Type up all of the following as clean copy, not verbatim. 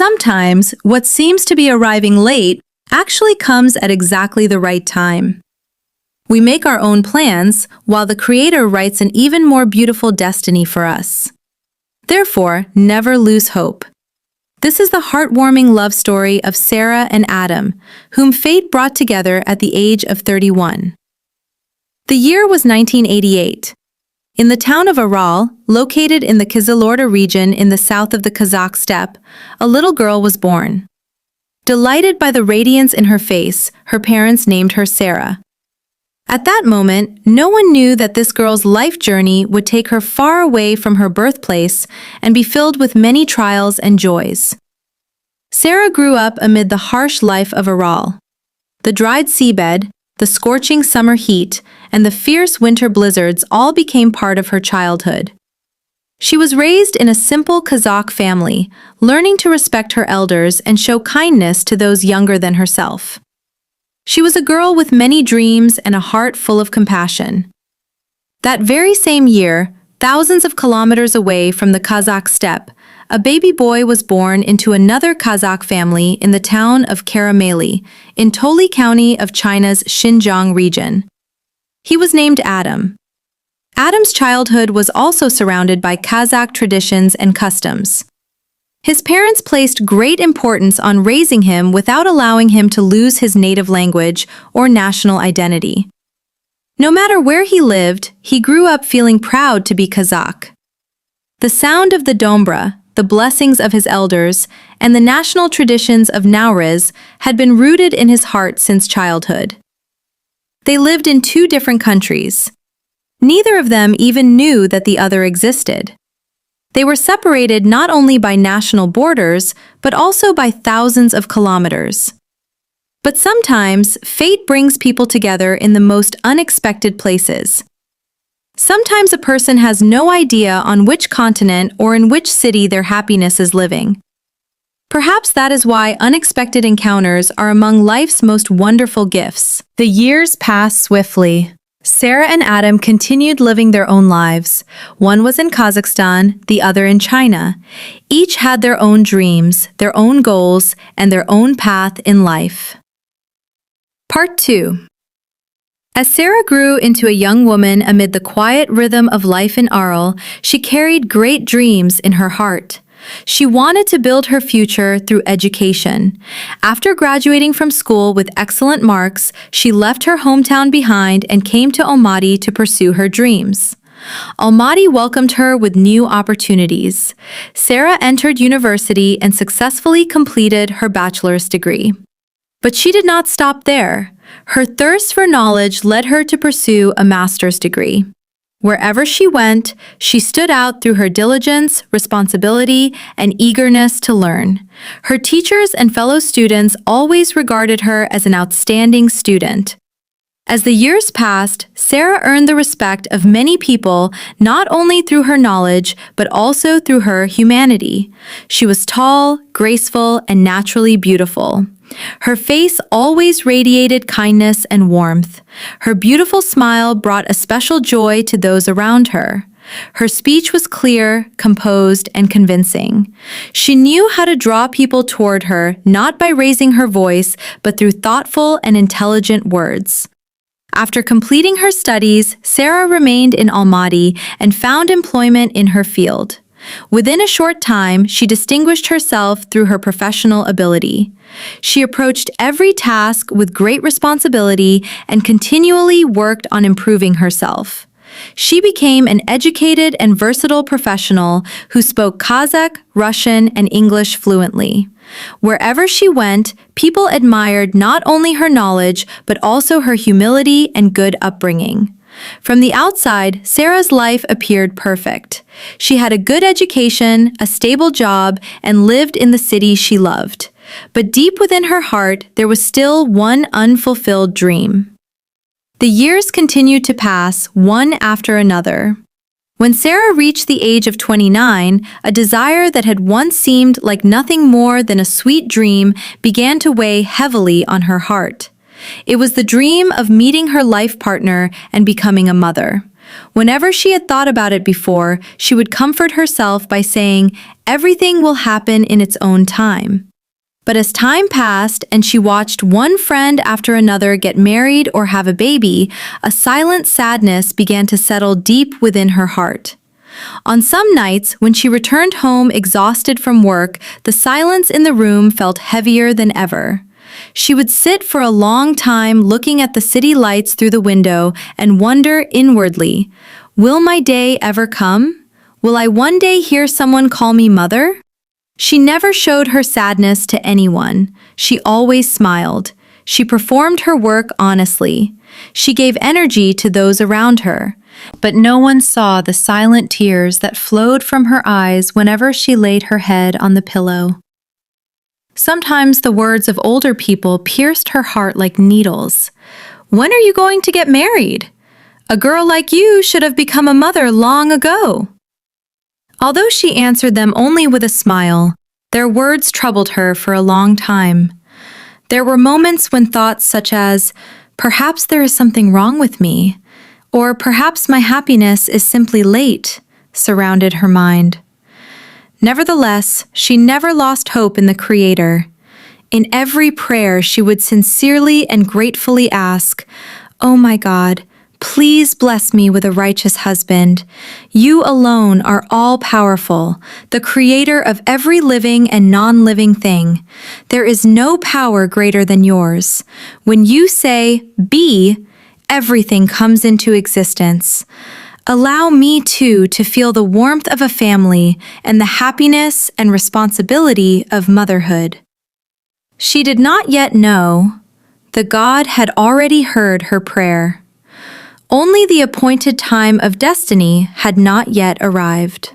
sometimes, what seems to be arriving late actually comes at exactly the right time. We make our own plans, while the Creator writes an even more beautiful destiny for us. Therefore, never lose hope. This is the heartwarming love story of Sarah and Adam, whom fate brought together at the age of 31. The year was 1988. In the town of Aral, located in the Kizilorda region in the south of the Kazakh steppe, a little girl was born. Delighted by the radiance in her face, her parents named her Sarah. At that moment, no one knew that this girl's life journey would take her far away from her birthplace and be filled with many trials and joys. Sarah grew up amid the harsh life of Aral. The dried seabed, the scorching summer heat, and the fierce winter blizzards all became part of her childhood. She was raised in a simple Kazakh family, learning to respect her elders and show kindness to those younger than herself. She was a girl with many dreams and a heart full of compassion. That very same year, thousands of kilometers away from the Kazakh steppe, a baby boy was born into another Kazakh family in the town of Karameli, in Toli County of China's Xinjiang region. He was named Adam. Adam's childhood was also surrounded by Kazakh traditions and customs. His parents placed great importance on raising him without allowing him to lose his native language or national identity. No matter where he lived, he grew up feeling proud to be Kazakh. The sound of the dombra, the blessings of his elders, and the national traditions of Nowruz had been rooted in his heart since childhood. They lived in two different countries. Neither of them even knew that the other existed. They were separated not only by national borders, but also by thousands of kilometers. But sometimes, fate brings people together in the most unexpected places. Sometimes a person has no idea on which continent or in which city their happiness is living. Perhaps that is why unexpected encounters are among life's most wonderful gifts. The years passed swiftly. Sarah and Adam continued living their own lives. One was in Kazakhstan, the other in China. Each had their own dreams, their own goals, and their own path in life. Part 2. As Sarah grew into a young woman amid the quiet rhythm of life in Aral, she carried great dreams in her heart. She wanted to build her future through education. After graduating from school with excellent marks, she left her hometown behind and came to Almaty to pursue her dreams. Almaty welcomed her with new opportunities. Sarah entered university and successfully completed her bachelor's degree. But she did not stop there. Her thirst for knowledge led her to pursue a master's degree. Wherever she went, she stood out through her diligence, responsibility, and eagerness to learn. Her teachers and fellow students always regarded her as an outstanding student. As the years passed, Sarah earned the respect of many people not only through her knowledge, but also through her humanity. She was tall, graceful, and naturally beautiful. Her face always radiated kindness and warmth. Her beautiful smile brought a special joy to those around her. Her speech was clear, composed, and convincing. She knew how to draw people toward her, not by raising her voice, but through thoughtful and intelligent words. After completing her studies, Sarah remained in Almaty and found employment in her field. Within a short time, she distinguished herself through her professional ability. She approached every task with great responsibility and continually worked on improving herself. She became an educated and versatile professional who spoke Kazakh, Russian, and English fluently. Wherever she went, people admired not only her knowledge, but also her humility and good upbringing. From the outside, Sarah's life appeared perfect. She had a good education, a stable job, and lived in the city she loved. But deep within her heart, there was still one unfulfilled dream. The years continued to pass, one after another. When Sarah reached the age of 29, a desire that had once seemed like nothing more than a sweet dream began to weigh heavily on her heart. It was the dream of meeting her life partner and becoming a mother. Whenever she had thought about it before, she would comfort herself by saying, everything will happen in its own time. But as time passed and she watched one friend after another get married or have a baby, a silent sadness began to settle deep within her heart. On some nights, when she returned home exhausted from work, the silence in the room felt heavier than ever. She would sit for a long time looking at the city lights through the window and wonder inwardly, will my day ever come? Will I one day hear someone call me mother? She never showed her sadness to anyone. She always smiled. She performed her work honestly. She gave energy to those around her. But no one saw the silent tears that flowed from her eyes whenever she laid her head on the pillow. Sometimes the words of older people pierced her heart like needles. When are you going to get married? A girl like you should have become a mother long ago. Although she answered them only with a smile, their words troubled her for a long time. There were moments when thoughts such as, perhaps there is something wrong with me, or perhaps my happiness is simply late, surrounded her mind. Nevertheless, she never lost hope in the Creator. In every prayer, she would sincerely and gratefully ask, "Oh my God, please bless me with a righteous husband. You alone are all-powerful, the creator of every living and non-living thing. There is no power greater than yours. When you say, 'Be,' everything comes into existence. Allow me, too, to feel the warmth of a family and the happiness and responsibility of motherhood." She did not yet know that God had already heard her prayer. Only the appointed time of destiny had not yet arrived.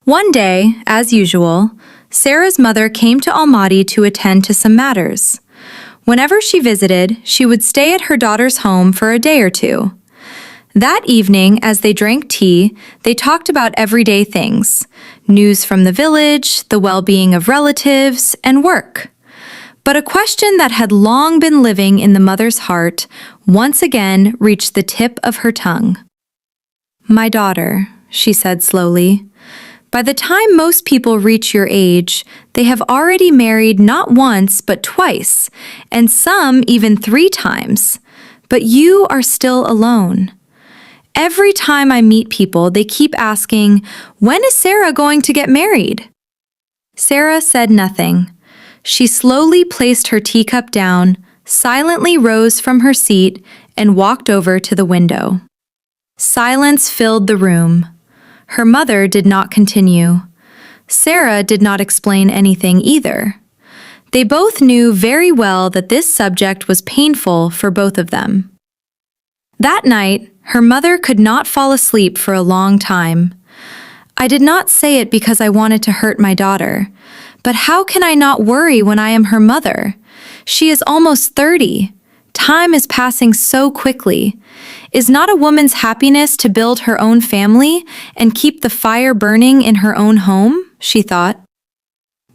One day, as usual, Sarah's mother came to Almaty to attend to some matters. Whenever she visited, she would stay at her daughter's home for a day or two. That evening, as they drank tea, they talked about everyday things, news from the village, the well-being of relatives, and work. But a question that had long been living in the mother's heart once again reached the tip of her tongue. "My daughter," she said slowly, "by the time most people reach your age, they have already married not once but twice, and some even 3 times. But you are still alone. Every time I meet people, they keep asking, 'When is Sarah going to get married?'" Sarah said nothing. She slowly placed her teacup down, silently rose from her seat, and walked over to the window. Silence filled the room. Her mother did not continue. Sarah did not explain anything either. They both knew very well that this subject was painful for both of them. That night, her mother could not fall asleep for a long time. "I did not say it because I wanted to hurt my daughter. But how can I not worry when I am her mother? She is almost 30. Time is passing so quickly. Is not a woman's happiness to build her own family and keep the fire burning in her own home?" she thought.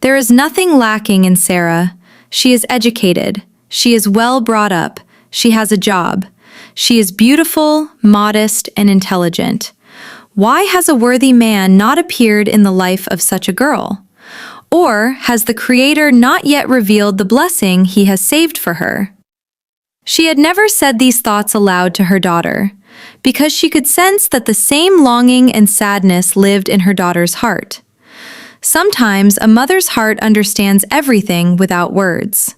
There is nothing lacking in Sarah. She is educated. She is well brought up. She has a job. She is beautiful, modest, and intelligent. Why has a worthy man not appeared in the life of such a girl? Or has the Creator not yet revealed the blessing He has saved for her? She had never said these thoughts aloud to her daughter, because she could sense that the same longing and sadness lived in her daughter's heart. Sometimes a mother's heart understands everything without words.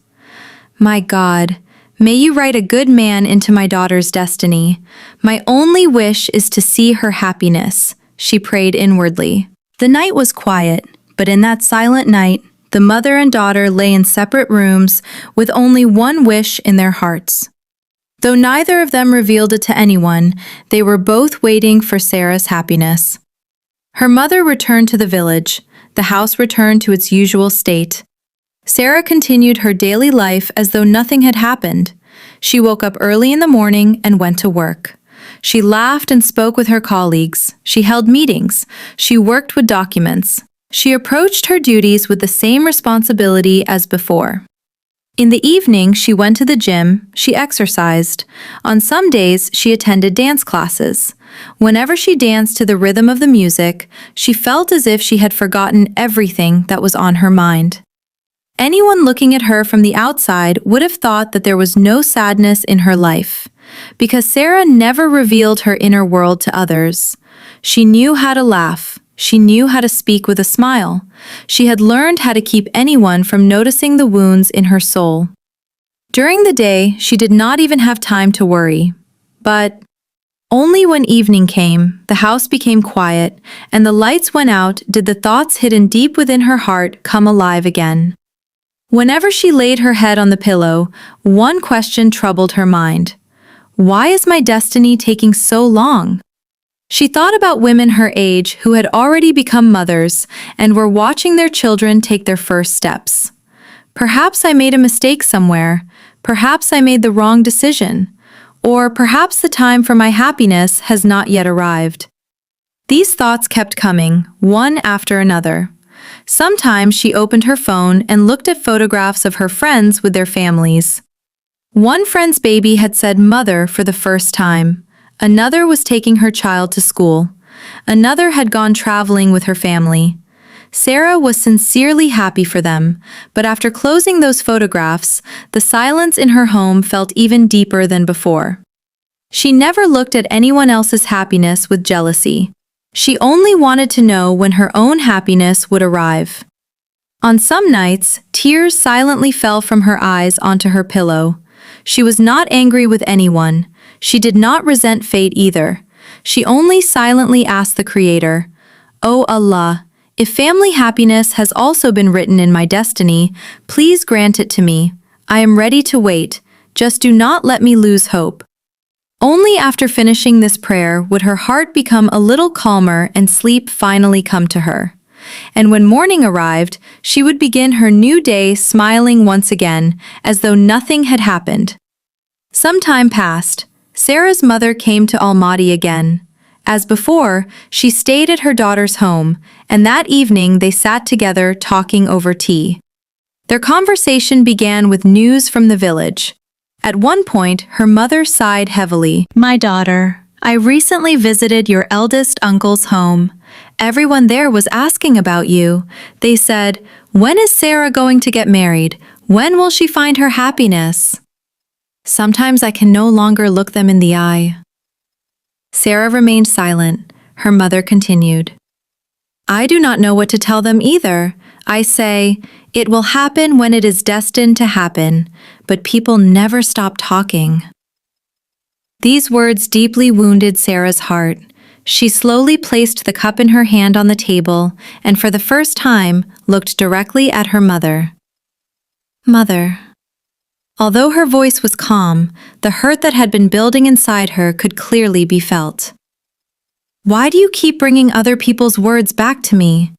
"My God, may you write a good man into my daughter's destiny. My only wish is to see her happiness," she prayed inwardly. The night was quiet. But in that silent night, the mother and daughter lay in separate rooms with only one wish in their hearts. Though neither of them revealed it to anyone, they were both waiting for Sarah's happiness. Her mother returned to the village. The house returned to its usual state. Sarah continued her daily life as though nothing had happened. She woke up early in the morning and went to work. She laughed and spoke with her colleagues. She held meetings. She worked with documents. She approached her duties with the same responsibility as before. In the evening, she went to the gym, she exercised. On some days, she attended dance classes. Whenever she danced to the rhythm of the music, she felt as if she had forgotten everything that was on her mind. Anyone looking at her from the outside would have thought that there was no sadness in her life, because Sarah never revealed her inner world to others. She knew how to laugh. She knew how to speak with a smile. She had learned how to keep anyone from noticing the wounds in her soul. During the day, she did not even have time to worry. But only when evening came, the house became quiet, and the lights went out did the thoughts hidden deep within her heart come alive again. Whenever she laid her head on the pillow, one question troubled her mind. Why is my destiny taking so long? She thought about women her age who had already become mothers and were watching their children take their first steps. Perhaps I made a mistake somewhere. Perhaps I made the wrong decision. Or perhaps the time for my happiness has not yet arrived. These thoughts kept coming, one after another. Sometimes she opened her phone and looked at photographs of her friends with their families. One friend's baby had said mother for the first time. Another was taking her child to school. Another had gone traveling with her family. Sarah was sincerely happy for them, but after closing those photographs, the silence in her home felt even deeper than before. She never looked at anyone else's happiness with jealousy. She only wanted to know when her own happiness would arrive. On some nights, tears silently fell from her eyes onto her pillow. She was not angry with anyone. She did not resent fate either. She only silently asked the Creator, "O Allah, if family happiness has also been written in my destiny, please grant it to me. I am ready to wait. Just do not let me lose hope." Only after finishing this prayer would her heart become a little calmer and sleep finally come to her. And when morning arrived, she would begin her new day smiling once again, as though nothing had happened. Some time passed. Sarah's mother came to Almaty again. As before, she stayed at her daughter's home, and that evening they sat together talking over tea. Their conversation began with news from the village. At one point, her mother sighed heavily. "My daughter, I recently visited your eldest uncle's home. Everyone there was asking about you. They said, 'When is Sarah going to get married? When will she find her happiness?' Sometimes I can no longer look them in the eye." Sarah remained silent. Her mother continued, "I do not know what to tell them either. I say, it will happen when it is destined to happen, but people never stop talking." These words deeply wounded Sarah's heart. She slowly placed the cup in her hand on the table and for the first time looked directly at her mother. "Mother." Although her voice was calm, the hurt that had been building inside her could clearly be felt. "Why do you keep bringing other people's words back to me?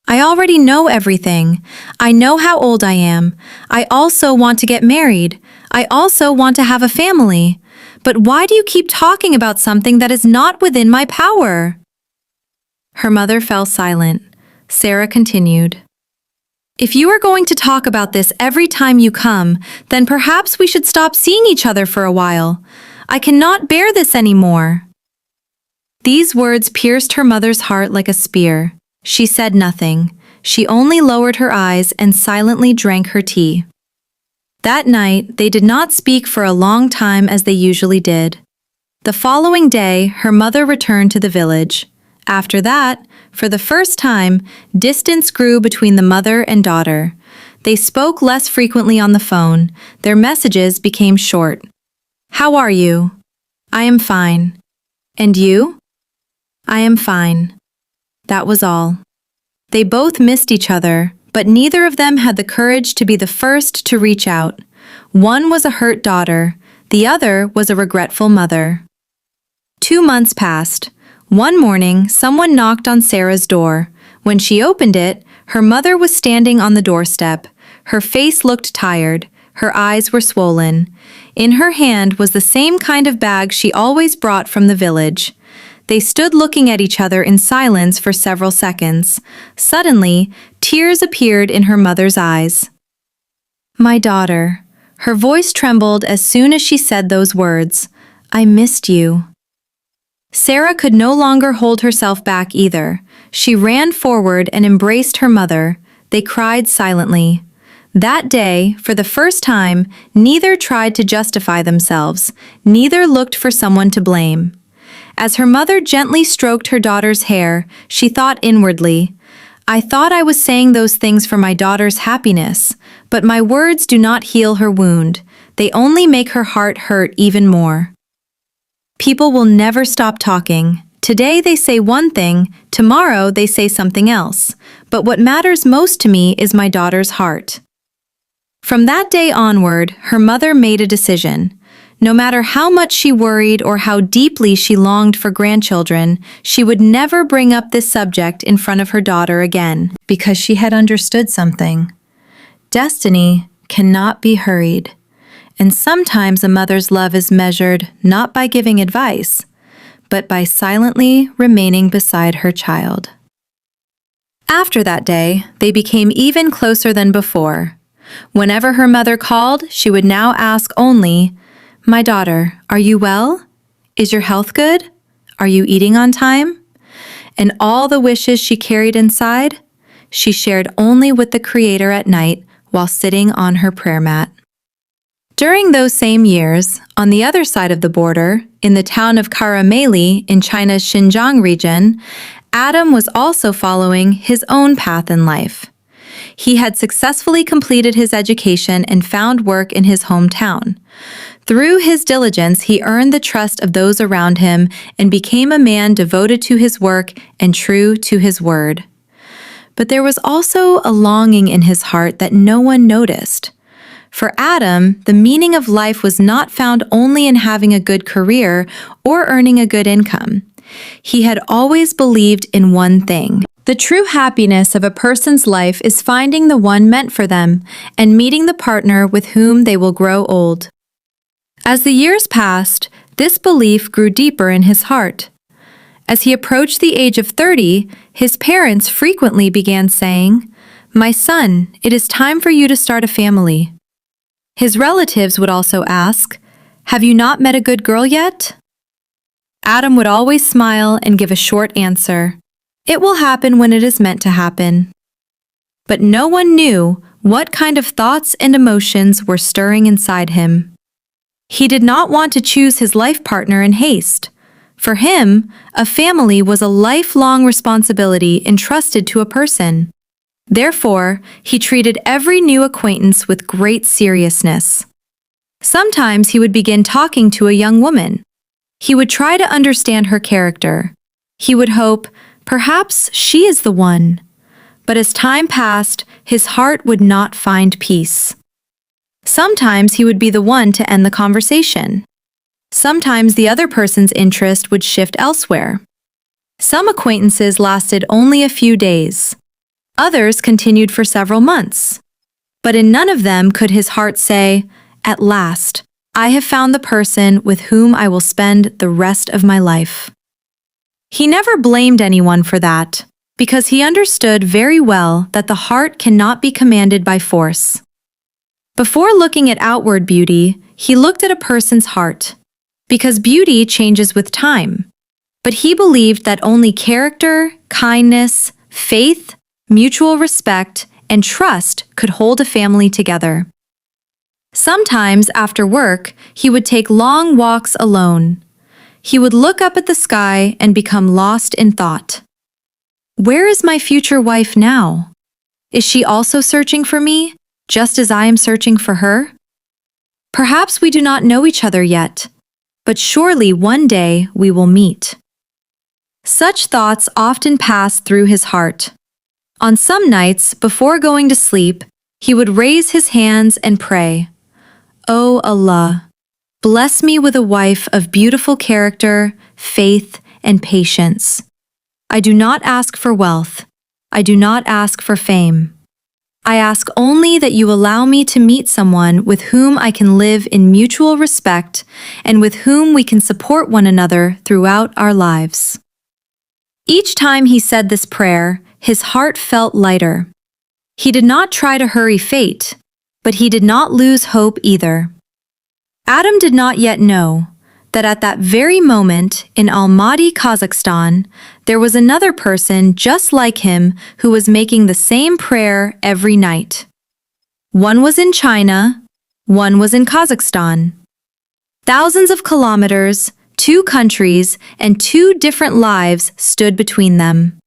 I already know everything. I know how old I am. I also want to get married. I also want to have a family. But why do you keep talking about something that is not within my power?" Her mother fell silent. Sarah continued, "If you are going to talk about this every time you come, then perhaps we should stop seeing each other for a while. I cannot bear this anymore." These words pierced her mother's heart like a spear. She said nothing. She only lowered her eyes and silently drank her tea. That night, they did not speak for a long time as they usually did. The following day, her mother returned to the village. After that, for the first time, distance grew between the mother and daughter. They spoke less frequently on the phone. Their messages became short. "How are you?" "I am fine." "And you?" "I am fine." That was all. They both missed each other, but neither of them had the courage to be the first to reach out. One was a hurt daughter, the other was a regretful mother. 2 months passed. One morning, someone knocked on Sarah's door. When she opened it, her mother was standing on the doorstep. Her face looked tired. Her eyes were swollen. In her hand was the same kind of bag she always brought from the village. They stood looking at each other in silence for several seconds. Suddenly, tears appeared in her mother's eyes. My daughter. Her voice trembled as soon as she said those words. I missed you. Sarah could no longer hold herself back either. She ran forward and embraced her mother. They cried silently. That day, for the first time, neither tried to justify themselves, neither looked for someone to blame. As her mother gently stroked her daughter's hair, she thought inwardly, I thought I was saying those things for my daughter's happiness, but my words do not heal her wound. They only make her heart hurt even more. People will never stop talking. Today they say one thing, tomorrow they say something else. But what matters most to me is my daughter's heart. From that day onward, her mother made a decision. No matter how much she worried or how deeply she longed for grandchildren, she would never bring up this subject in front of her daughter again, because she had understood something. Destiny cannot be hurried. And sometimes a mother's love is measured not by giving advice, but by silently remaining beside her child. After that day, they became even closer than before. Whenever her mother called, she would now ask only, My daughter, are you well? Is your health good? Are you eating on time? And all the wishes she carried inside, she shared only with the Creator at night while sitting on her prayer mat. During those same years, on the other side of the border, in the town of Karameli in China's Xinjiang region, Adam was also following his own path in life. He had successfully completed his education and found work in his hometown. Through his diligence, he earned the trust of those around him and became a man devoted to his work and true to his word. But there was also a longing in his heart that no one noticed. For Adam, the meaning of life was not found only in having a good career or earning a good income. He had always believed in one thing. The true happiness of a person's life is finding the one meant for them and meeting the partner with whom they will grow old. As the years passed, this belief grew deeper in his heart. As he approached the age of 30, his parents frequently began saying, My son, it is time for you to start a family. His relatives would also ask, Have you not met a good girl yet? Adam would always smile and give a short answer. It will happen when it is meant to happen. But no one knew what kind of thoughts and emotions were stirring inside him. He did not want to choose his life partner in haste. For him, a family was a lifelong responsibility entrusted to a person. Therefore, he treated every new acquaintance with great seriousness. Sometimes he would begin talking to a young woman. He would try to understand her character. He would hope, perhaps she is the one. But as time passed, his heart would not find peace. Sometimes he would be the one to end the conversation. Sometimes the other person's interest would shift elsewhere. Some acquaintances lasted only a few days. Others continued for several months. But in none of them could his heart say, At last, I have found the person with whom I will spend the rest of my life. He never blamed anyone for that, because he understood very well that the heart cannot be commanded by force. Before looking at outward beauty, he looked at a person's heart, because beauty changes with time. But he believed that only character, kindness, faith, mutual respect, and trust could hold a family together. Sometimes, after work, he would take long walks alone. He would look up at the sky and become lost in thought. Where is my future wife now? Is she also searching for me, just as I am searching for her? Perhaps we do not know each other yet, but surely one day we will meet. Such thoughts often passed through his heart. On some nights, before going to sleep, he would raise his hands and pray, O Allah, bless me with a wife of beautiful character, faith, and patience. I do not ask for wealth. I do not ask for fame. I ask only that you allow me to meet someone with whom I can live in mutual respect and with whom we can support one another throughout our lives. Each time he said this prayer, his heart felt lighter. He did not try to hurry fate. But he did not lose hope either. Adam did not yet know that at that very moment in Almaty, Kazakhstan, there was another person just like him who was making the same prayer every night. One was in China, one was in Kazakhstan. Thousands of kilometers, 2 countries, and 2 different lives stood between them.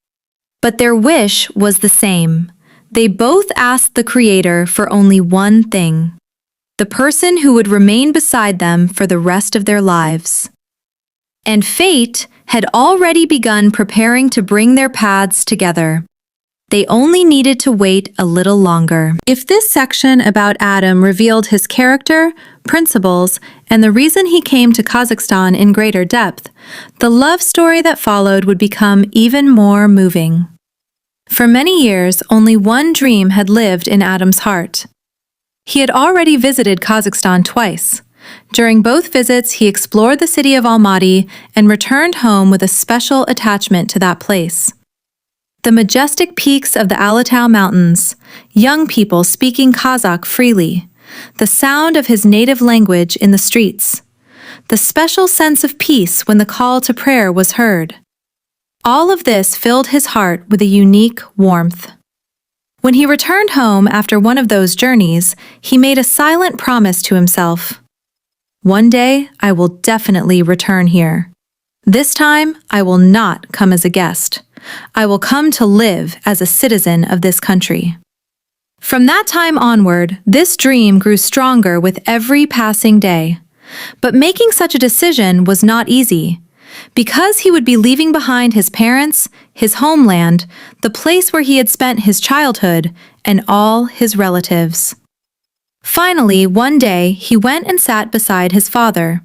But their wish was the same. They both asked the Creator for only one thing: the person who would remain beside them for the rest of their lives. And fate had already begun preparing to bring their paths together. They only needed to wait a little longer. If this section about Adam revealed his character, principles, and the reason he came to Kazakhstan in greater depth, the love story that followed would become even more moving. For many years, only one dream had lived in Adam's heart. He had already visited Kazakhstan twice. During both visits, he explored the city of Almaty and returned home with a special attachment to that place. The majestic peaks of the Alatau Mountains, young people speaking Kazakh freely, the sound of his native language in the streets, the special sense of peace when the call to prayer was heard. All of this filled his heart with a unique warmth. When he returned home after one of those journeys, he made a silent promise to himself. One day, I will definitely return here. This time, I will not come as a guest. I will come to live as a citizen of this country. From that time onward, this dream grew stronger with every passing day. But making such a decision was not easy. Because he would be leaving behind his parents, his homeland, the place where he had spent his childhood, and all his relatives. Finally, one day, he went and sat beside his father.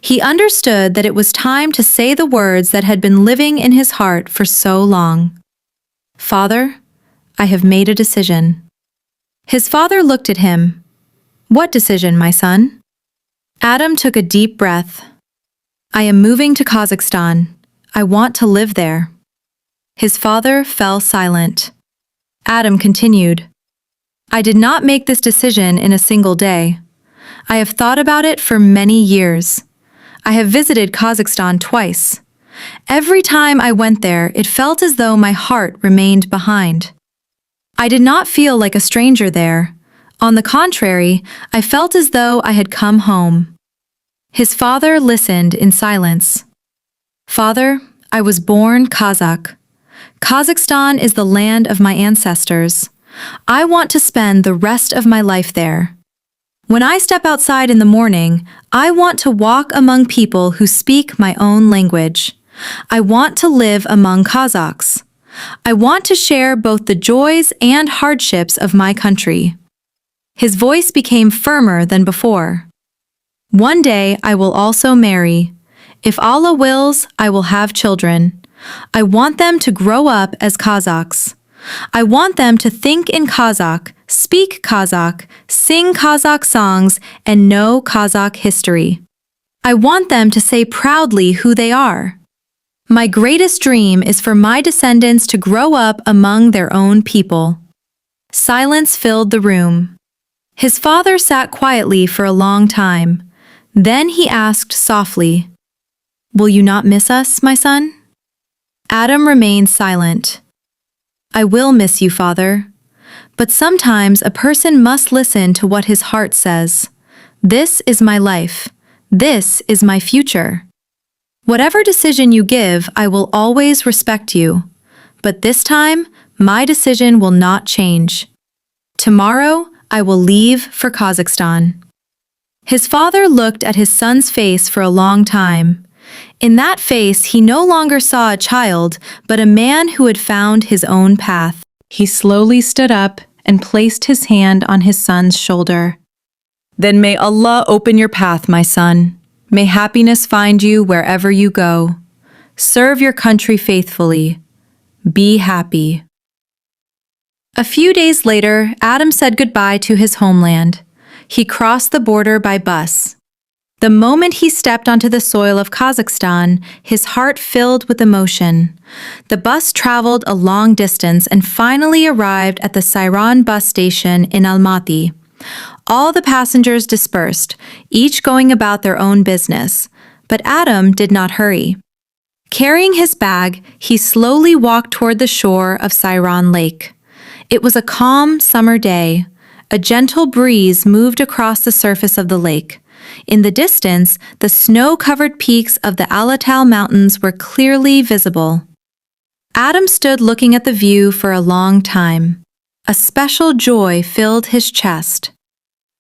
He understood that it was time to say the words that had been living in his heart for so long. "Father, I have made a decision." His father looked at him. "What decision, my son?" Adam took a deep breath. "I am moving to Kazakhstan. I want to live there." His father fell silent. Adam continued, "I did not make this decision in a single day. I have thought about it for many years. I have visited Kazakhstan twice. Every time I went there, it felt as though my heart remained behind. I did not feel like a stranger there. On the contrary, I felt as though I had come home." His father listened in silence. "Father, I was born Kazakh. Kazakhstan is the land of my ancestors. I want to spend the rest of my life there. When I step outside in the morning, I want to walk among people who speak my own language. I want to live among Kazakhs. I want to share both the joys and hardships of my country." His voice became firmer than before. "One day I will also marry. If Allah wills, I will have children. I want them to grow up as Kazakhs. I want them to think in Kazakh, speak Kazakh, sing Kazakh songs, and know Kazakh history. I want them to say proudly who they are. My greatest dream is for my descendants to grow up among their own people." Silence filled the room. His father sat quietly for a long time. Then he asked softly, "Will you not miss us, my son?" Adam remained silent. "I will miss you, father. But sometimes a person must listen to what his heart says. This is my life. This is my future. Whatever decision you give, I will always respect you. But this time, my decision will not change. Tomorrow, I will leave for Kazakhstan." His father looked at his son's face for a long time. In that face, he no longer saw a child, but a man who had found his own path. He slowly stood up and placed his hand on his son's shoulder. "Then may Allah open your path, my son. May happiness find you wherever you go. Serve your country faithfully. Be happy." A few days later, Adam said goodbye to his homeland. He crossed the border by bus. The moment he stepped onto the soil of Kazakhstan, his heart filled with emotion. The bus traveled a long distance and finally arrived at the Sayran bus station in Almaty. All the passengers dispersed, each going about their own business, but Adam did not hurry. Carrying his bag, he slowly walked toward the shore of Siron Lake. It was a calm summer day. A gentle breeze moved across the surface of the lake. In the distance, the snow-covered peaks of the Alatal Mountains were clearly visible. Adam stood looking at the view for a long time. A special joy filled his chest.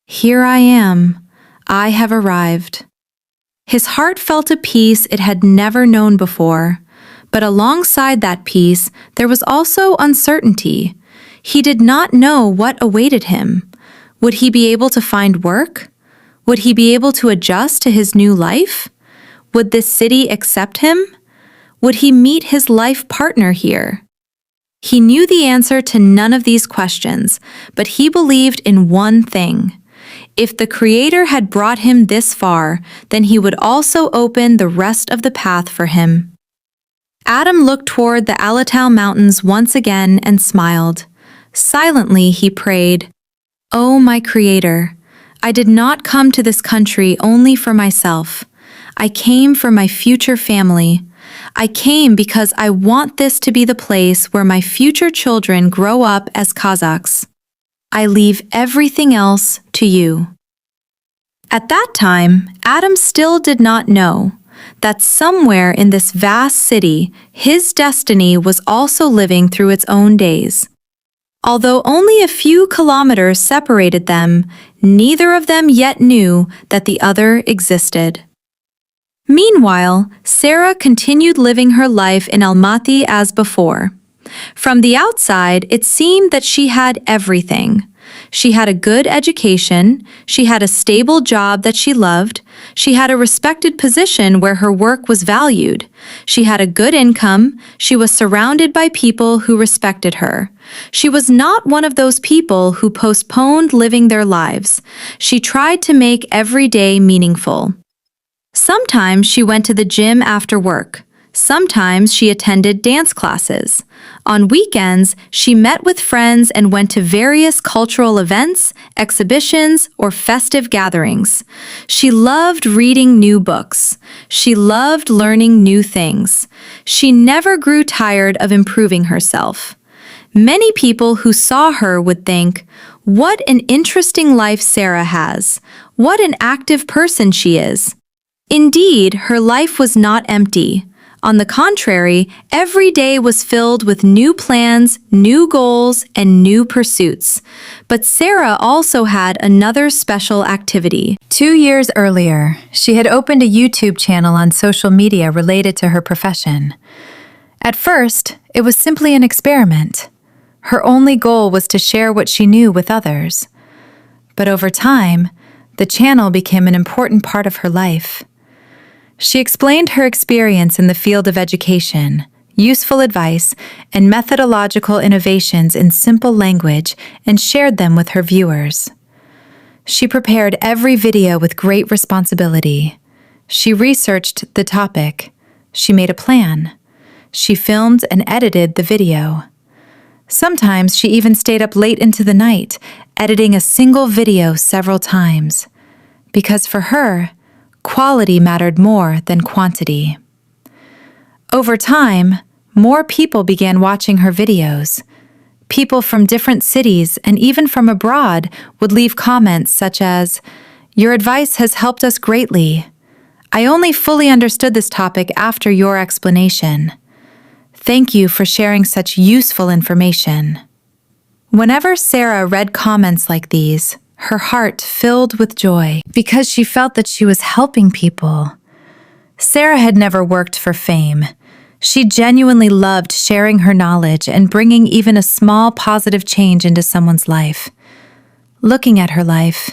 Here I am. I have arrived. His heart felt a peace it had never known before, but alongside that peace, there was also uncertainty. He did not know what awaited him. Would he be able to find work? Would he be able to adjust to his new life? Would this city accept him? Would he meet his life partner here? He knew the answer to none of these questions, but he believed in one thing. If the Creator had brought him this far, then he would also open the rest of the path for him. Adam looked toward the Alatal Mountains once again and smiled. Silently he prayed, "Oh, my Creator, I did not come to this country only for myself. I came for my future family. I came because I want this to be the place where my future children grow up as Kazakhs. I leave everything else to you." At that time, Adam still did not know that somewhere in this vast city, his destiny was also living through its own days. Although only a few kilometers separated them, neither of them yet knew that the other existed. Meanwhile, Sarah continued living her life in Almaty as before. From the outside, it seemed that she had everything. She had a good education, she had a stable job that she loved, she had a respected position where her work was valued, she had a good income, she was surrounded by people who respected her. She was not one of those people who postponed living their lives. She tried to make every day meaningful. Sometimes she went to the gym after work. Sometimes she attended dance classes. On weekends, she met with friends and went to various cultural events, exhibitions, or festive gatherings. She loved reading new books. She loved learning new things. She never grew tired of improving herself. Many people who saw her would think, "What an interesting life Sarah has. What an active person she is." Indeed, her life was not empty. On the contrary, every day was filled with new plans, new goals, and new pursuits. But Sarah also had another special activity. 2 years earlier, she had opened a YouTube channel on social media related to her profession. At first, it was simply an experiment. Her only goal was to share what she knew with others. But over time, the channel became an important part of her life. She explained her experience in the field of education, useful advice, and methodological innovations in simple language and shared them with her viewers. She prepared every video with great responsibility. She researched the topic. She made a plan. She filmed and edited the video. Sometimes she even stayed up late into the night, editing a single video several times. Because for her, quality mattered more than quantity. Over time, more people began watching her videos. People from different cities and even from abroad would leave comments such as, "Your advice has helped us greatly. I only fully understood this topic after your explanation. Thank you for sharing such useful information." Whenever Sarah read comments like these, her heart filled with joy because she felt that she was helping people. Sarah had never worked for fame. She genuinely loved sharing her knowledge and bringing even a small positive change into someone's life. Looking at her life,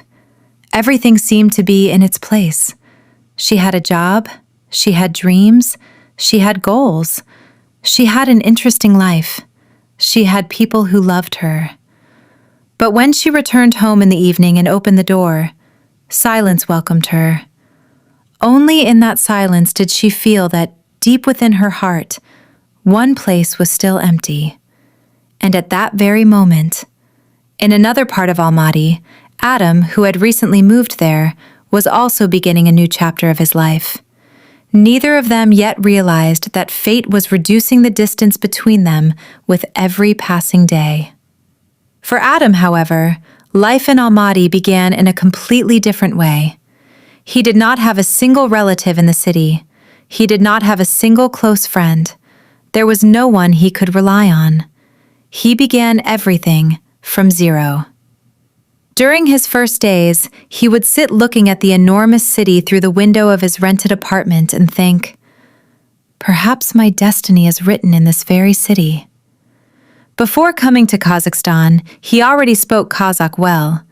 everything seemed to be in its place. She had a job, she had dreams, she had goals. She had an interesting life. She had people who loved her. But when she returned home in the evening and opened the door, silence welcomed her. Only in that silence did she feel that, deep within her heart, one place was still empty. And at that very moment, in another part of Almaty, Adam, who had recently moved there, was also beginning a new chapter of his life. Neither of them yet realized that fate was reducing the distance between them with every passing day. For Adam, however, life in Almaty began in a completely different way. He did not have a single relative in the city. He did not have a single close friend. There was no one he could rely on. He began everything from zero. During his first days, he would sit looking at the enormous city through the window of his rented apartment and think, "Perhaps my destiny is written in this very city." Before coming to Kazakhstan, he already spoke Kazakh well,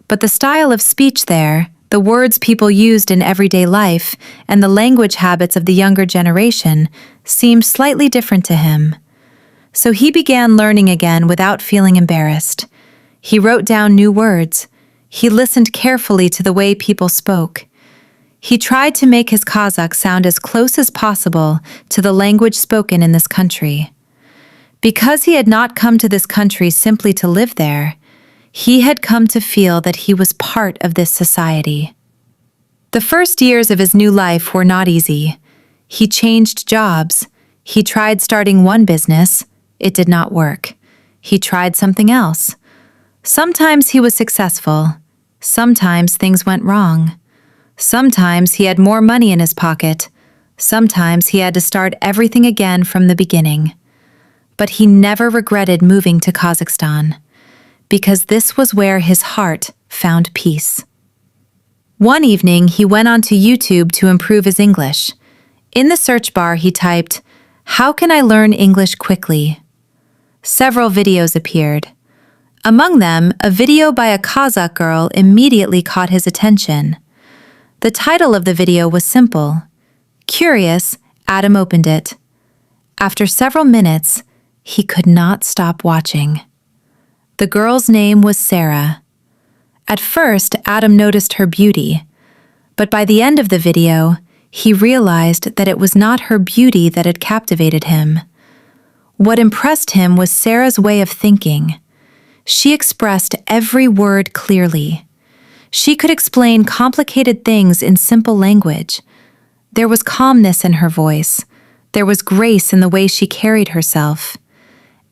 but the style of speech there, the words people used in everyday life, and the language habits of the younger generation seemed slightly different to him. So he began learning again without feeling embarrassed. He wrote down new words. He listened carefully to the way people spoke. He tried to make his Kazakh sound as close as possible to the language spoken in this country. Because he had not come to this country simply to live there, he had come to feel that he was part of this society. The first years of his new life were not easy. He changed jobs. He tried starting one business. It did not work. He tried something else. Sometimes he was successful. Sometimes things went wrong. Sometimes he had more money in his pocket. Sometimes he had to start everything again from the beginning. But he never regretted moving to Kazakhstan, because this was where his heart found peace. One evening, he went onto YouTube to improve his English. In the search bar, he typed, "How can I learn English quickly?" Several videos appeared. Among them, a video by a Kazakh girl immediately caught his attention. The title of the video was simple. Curious, Adam opened it. After several minutes, he could not stop watching. The girl's name was Sarah. At first, Adam noticed her beauty, but by the end of the video, he realized that it was not her beauty that had captivated him. What impressed him was Sarah's way of thinking. She expressed every word clearly. She could explain complicated things in simple language. There was calmness in her voice. There was grace in the way she carried herself.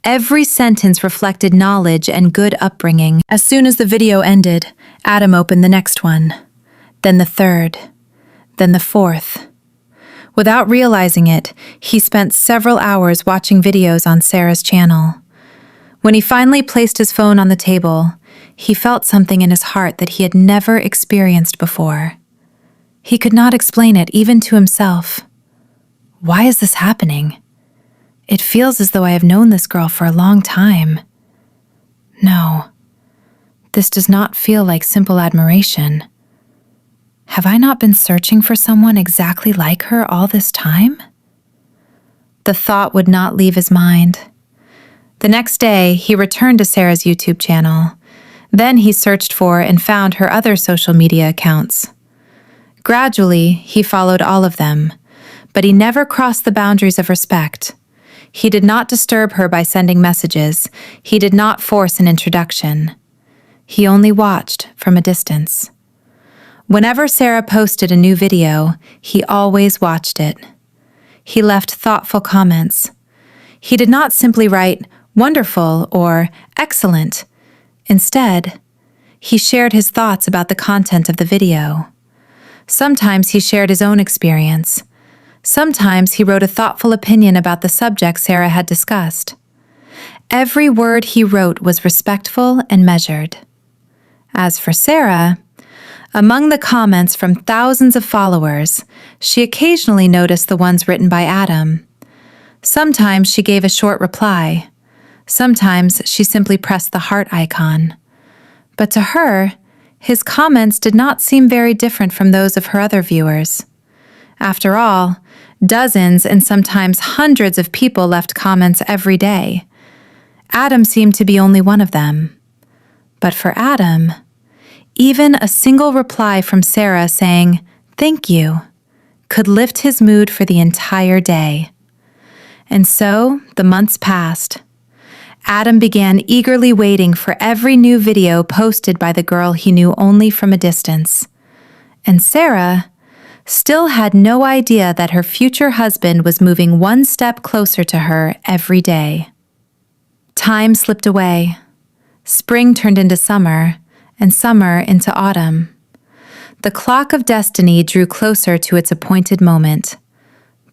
Every sentence reflected knowledge and good upbringing. As soon as the video ended, Adam opened the next one, then the third, then the fourth. Without realizing it, he spent several hours watching videos on Sarah's channel. When he finally placed his phone on the table, he felt something in his heart that he had never experienced before. He could not explain it even to himself. Why is this happening? It feels as though I have known this girl for a long time. No, this does not feel like simple admiration. Have I not been searching for someone exactly like her all this time? The thought would not leave his mind. The next day, he returned to Sarah's YouTube channel. Then he searched for and found her other social media accounts. Gradually, he followed all of them, but he never crossed the boundaries of respect. He did not disturb her by sending messages. He did not force an introduction. He only watched from a distance. Whenever Sarah posted a new video, he always watched it. He left thoughtful comments. He did not simply write, "wonderful" or "excellent." Instead, he shared his thoughts about the content of the video. Sometimes he shared his own experience. Sometimes he wrote a thoughtful opinion about the subject Sarah had discussed. Every word he wrote was respectful and measured. As for Sarah, among the comments from thousands of followers, she occasionally noticed the ones written by Adam. Sometimes she gave a short reply. Sometimes she simply pressed the heart icon. But to her, his comments did not seem very different from those of her other viewers. After all, dozens and sometimes hundreds of people left comments every day. Adam seemed to be only one of them. But for Adam, even a single reply from Sarah saying, "Thank you," could lift his mood for the entire day. And so the months passed. Adam began eagerly waiting for every new video posted by the girl he knew only from a distance. And Sarah still had no idea that her future husband was moving one step closer to her every day. Time slipped away. Spring turned into summer, and summer into autumn. The clock of destiny drew closer to its appointed moment,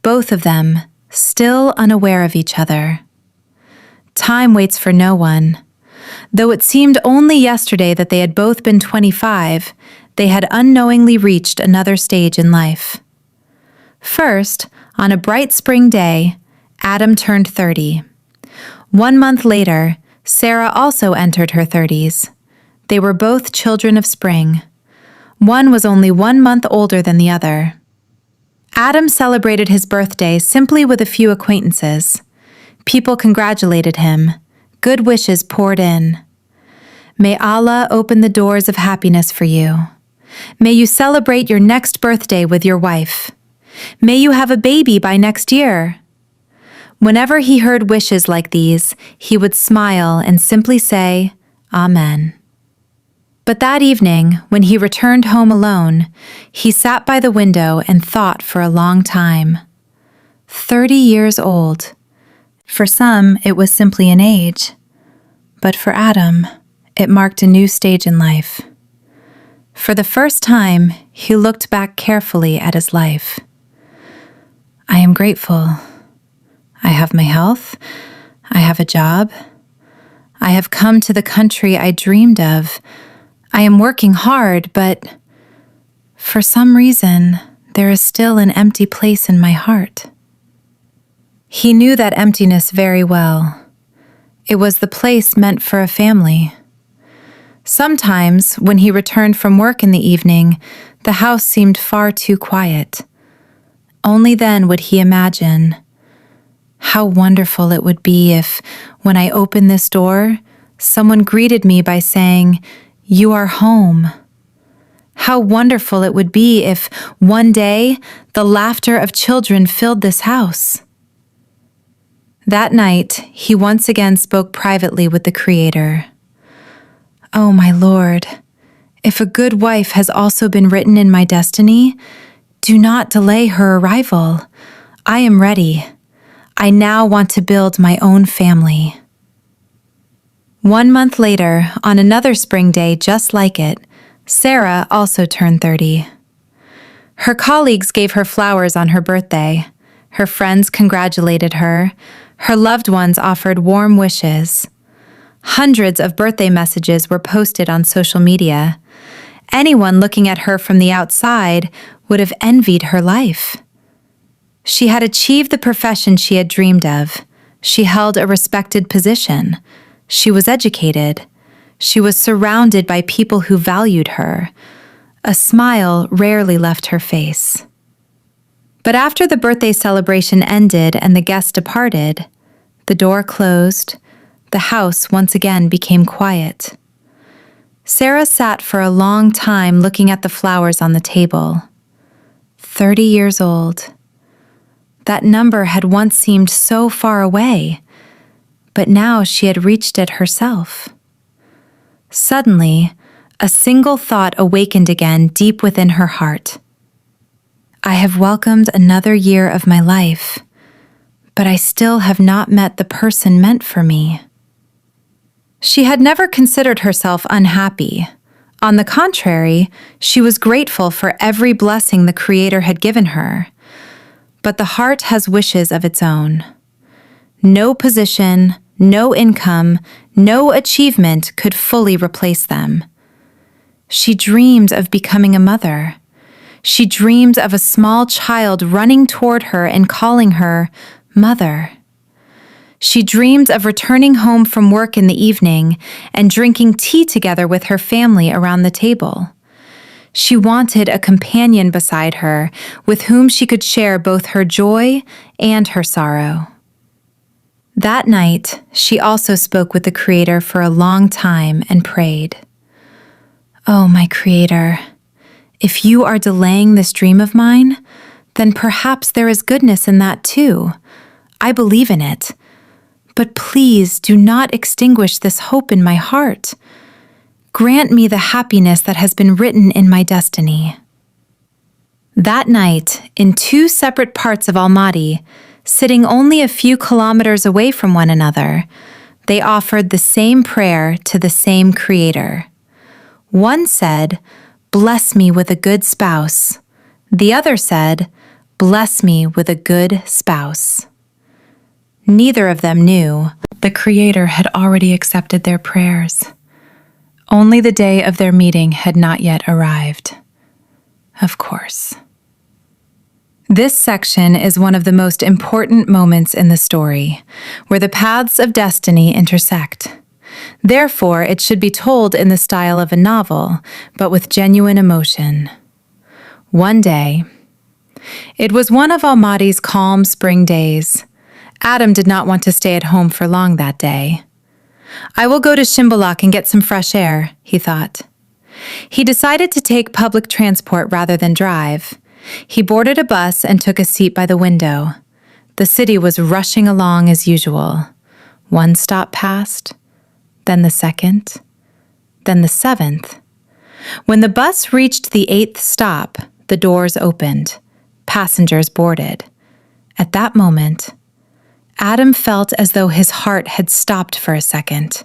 both of them still unaware of each other. Time waits for no one. Though it seemed only yesterday that they had both been 25, they had unknowingly reached another stage in life. First, on a bright spring day, Adam turned 30. 1 month later, Sarah also entered her 30s. They were both children of spring. One was only 1 month older than the other. Adam celebrated his birthday simply with a few acquaintances. People congratulated him. Good wishes poured in. May Allah open the doors of happiness for you. May you celebrate your next birthday with your wife. May you have a baby by next year. Whenever he heard wishes like these, he would smile and simply say, Amen. But that evening, when he returned home alone, he sat by the window and thought for a long time. 30 years old. For some, it was simply an age. But for Adam, it marked a new stage in life. For the first time, he looked back carefully at his life. I am grateful. I have my health. I have a job. I have come to the country I dreamed of. I am working hard, but for some reason, there is still an empty place in my heart. He knew that emptiness very well. It was the place meant for a family. Sometimes, when he returned from work in the evening, the house seemed far too quiet. Only then would he imagine, how wonderful it would be if, when I opened this door, someone greeted me by saying, "You are home." How wonderful it would be if, one day, the laughter of children filled this house. That night, he once again spoke privately with the Creator. Oh, my Lord, if a good wife has also been written in my destiny, do not delay her arrival. I am ready. I now want to build my own family. 1 month later, on another spring day just like it, Sarah also turned 30. Her colleagues gave her flowers on her birthday. Her friends congratulated her. Her loved ones offered warm wishes. Hundreds of birthday messages were posted on social media. Anyone looking at her from the outside would have envied her life. She had achieved the profession she had dreamed of. She held a respected position. She was educated. She was surrounded by people who valued her. A smile rarely left her face. But after the birthday celebration ended and the guests departed, the door closed, the house once again became quiet. Sarah sat for a long time looking at the flowers on the table. 30 years old. That number had once seemed so far away, but now she had reached it herself. Suddenly, a single thought awakened again deep within her heart. I have welcomed another year of my life, but I still have not met the person meant for me. She had never considered herself unhappy. On the contrary, she was grateful for every blessing the Creator had given her. But the heart has wishes of its own. No position, no income, no achievement could fully replace them. She dreamed of becoming a mother. She dreamed of a small child running toward her and calling her mother. She dreamed of returning home from work in the evening and drinking tea together with her family around the table. She wanted a companion beside her with whom she could share both her joy and her sorrow. That night, she also spoke with the Creator for a long time and prayed. Oh, my Creator, if you are delaying this dream of mine, then perhaps there is goodness in that too. I believe in it. But please do not extinguish this hope in my heart. Grant me the happiness that has been written in my destiny." That night, in two separate parts of Almaty, sitting only a few kilometers away from one another, they offered the same prayer to the same Creator. One said, "Bless me with a good spouse." The other said, "Bless me with a good spouse." Neither of them knew the Creator had already accepted their prayers. Only the day of their meeting had not yet arrived. Of course. This section is one of the most important moments in the story, where the paths of destiny intersect. Therefore, it should be told in the style of a novel, but with genuine emotion. One day, it was one of Almaty's calm spring days. Adam did not want to stay at home for long that day. "I will go to Shimbolak and get some fresh air," he thought. He decided to take public transport rather than drive. He boarded a bus and took a seat by the window. The city was rushing along as usual. One stop passed, then the second, then the seventh. When the bus reached the 8th stop, the doors opened. Passengers boarded. At that moment, Adam felt as though his heart had stopped for a second.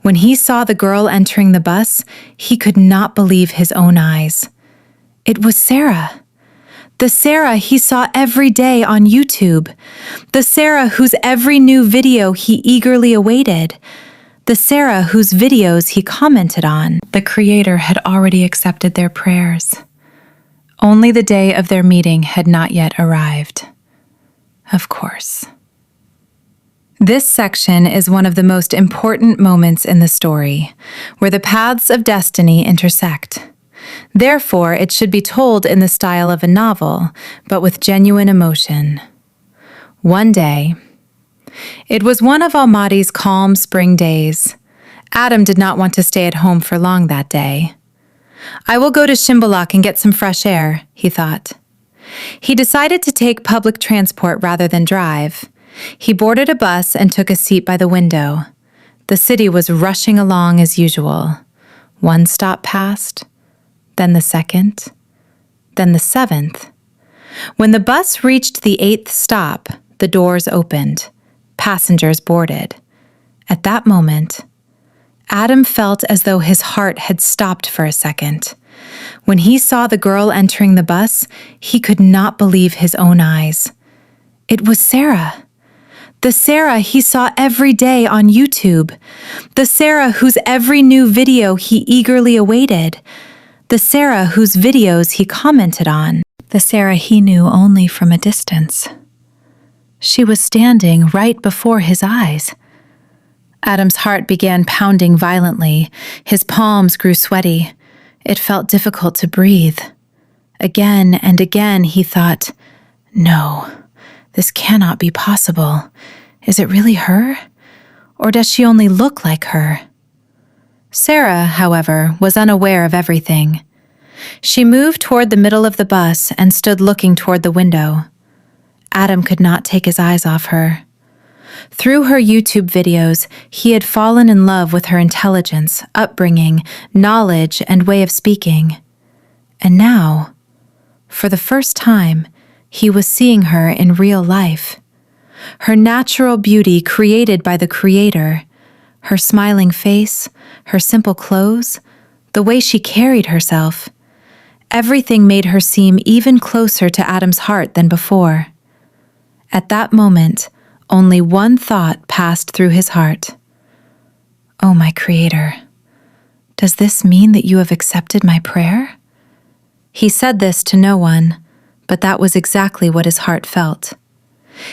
When he saw the girl entering the bus, he could not believe his own eyes. It was Sarah. The Sarah he saw every day on YouTube. The Sarah whose every new video he eagerly awaited. The Sarah whose videos he commented on. The Creator had already accepted their prayers. Only the day of their meeting had not yet arrived. Of course. This section is one of the most important moments in the story, where the paths of destiny intersect. Therefore, it should be told in the style of a novel, but with genuine emotion. One day, it was one of Almaty's calm spring days. Adam did not want to stay at home for long that day. "I will go to Shimbolak and get some fresh air," he thought. He decided to take public transport rather than drive. He boarded a bus and took a seat by the window. The city was rushing along as usual. One stop passed, then the second, then the seventh. When the bus reached the 8th stop, the doors opened. Passengers boarded. At that moment, Adam felt as though his heart had stopped for a second. When he saw the girl entering the bus, he could not believe his own eyes. It was Sarah. The Sarah he saw every day on YouTube. The Sarah whose every new video he eagerly awaited. The Sarah whose videos he commented on. The Sarah he knew only from a distance. She was standing right before his eyes. Adam's heart began pounding violently. His palms grew sweaty. It felt difficult to breathe. Again and again he thought, "No, this cannot be possible. Is it really her? Or does she only look like her?" Sarah, however, was unaware of everything. She moved toward the middle of the bus and stood looking toward the window. Adam could not take his eyes off her. Through her YouTube videos, he had fallen in love with her intelligence, upbringing, knowledge, and way of speaking. And now, for the first time, he was seeing her in real life. Her natural beauty created by the Creator, her smiling face, her simple clothes, the way she carried herself, everything made her seem even closer to Adam's heart than before. At that moment, only one thought passed through his heart. "Oh, my Creator, does this mean that you have accepted my prayer?" He said this to no one, but that was exactly what his heart felt.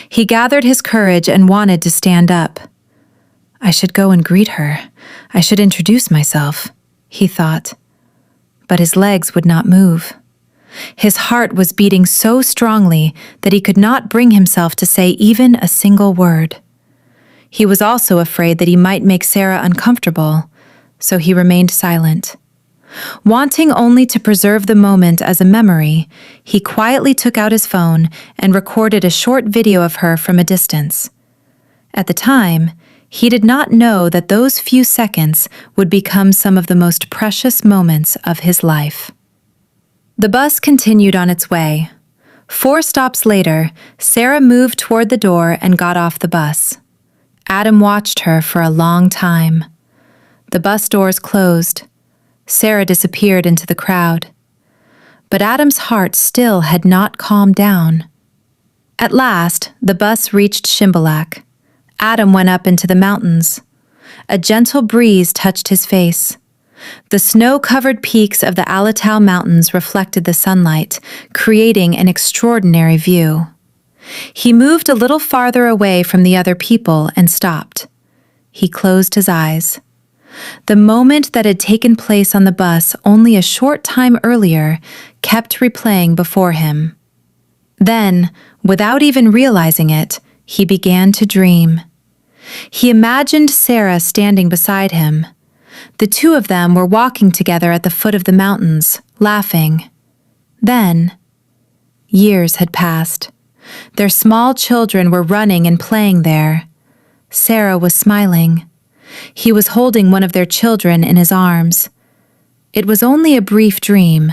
He gathered his courage and wanted to stand up. "I should go and greet her. I should introduce myself," he thought. But his legs would not move. His heart was beating so strongly that he could not bring himself to say even a single word. He was also afraid that he might make Sarah uncomfortable, so he remained silent. Wanting only to preserve the moment as a memory, he quietly took out his phone and recorded a short video of her from a distance. At the time, he did not know that those few seconds would become some of the most precious moments of his life. The bus continued on its way. 4 stops later, Sarah moved toward the door and got off the bus. Adam watched her for a long time. The bus doors closed. Sarah disappeared into the crowd. But Adam's heart still had not calmed down. At last, the bus reached Shimbolak. Adam went up into the mountains. A gentle breeze touched his face. The snow-covered peaks of the Alatau Mountains reflected the sunlight, creating an extraordinary view. He moved a little farther away from the other people and stopped. He closed his eyes. The moment that had taken place on the bus only a short time earlier kept replaying before him. Then, without even realizing it, he began to dream. He imagined Sarah standing beside him. The two of them were walking together at the foot of the mountains, laughing. Then, years had passed. Their small children were running and playing there. Sarah was smiling. He was holding one of their children in his arms. It was only a brief dream,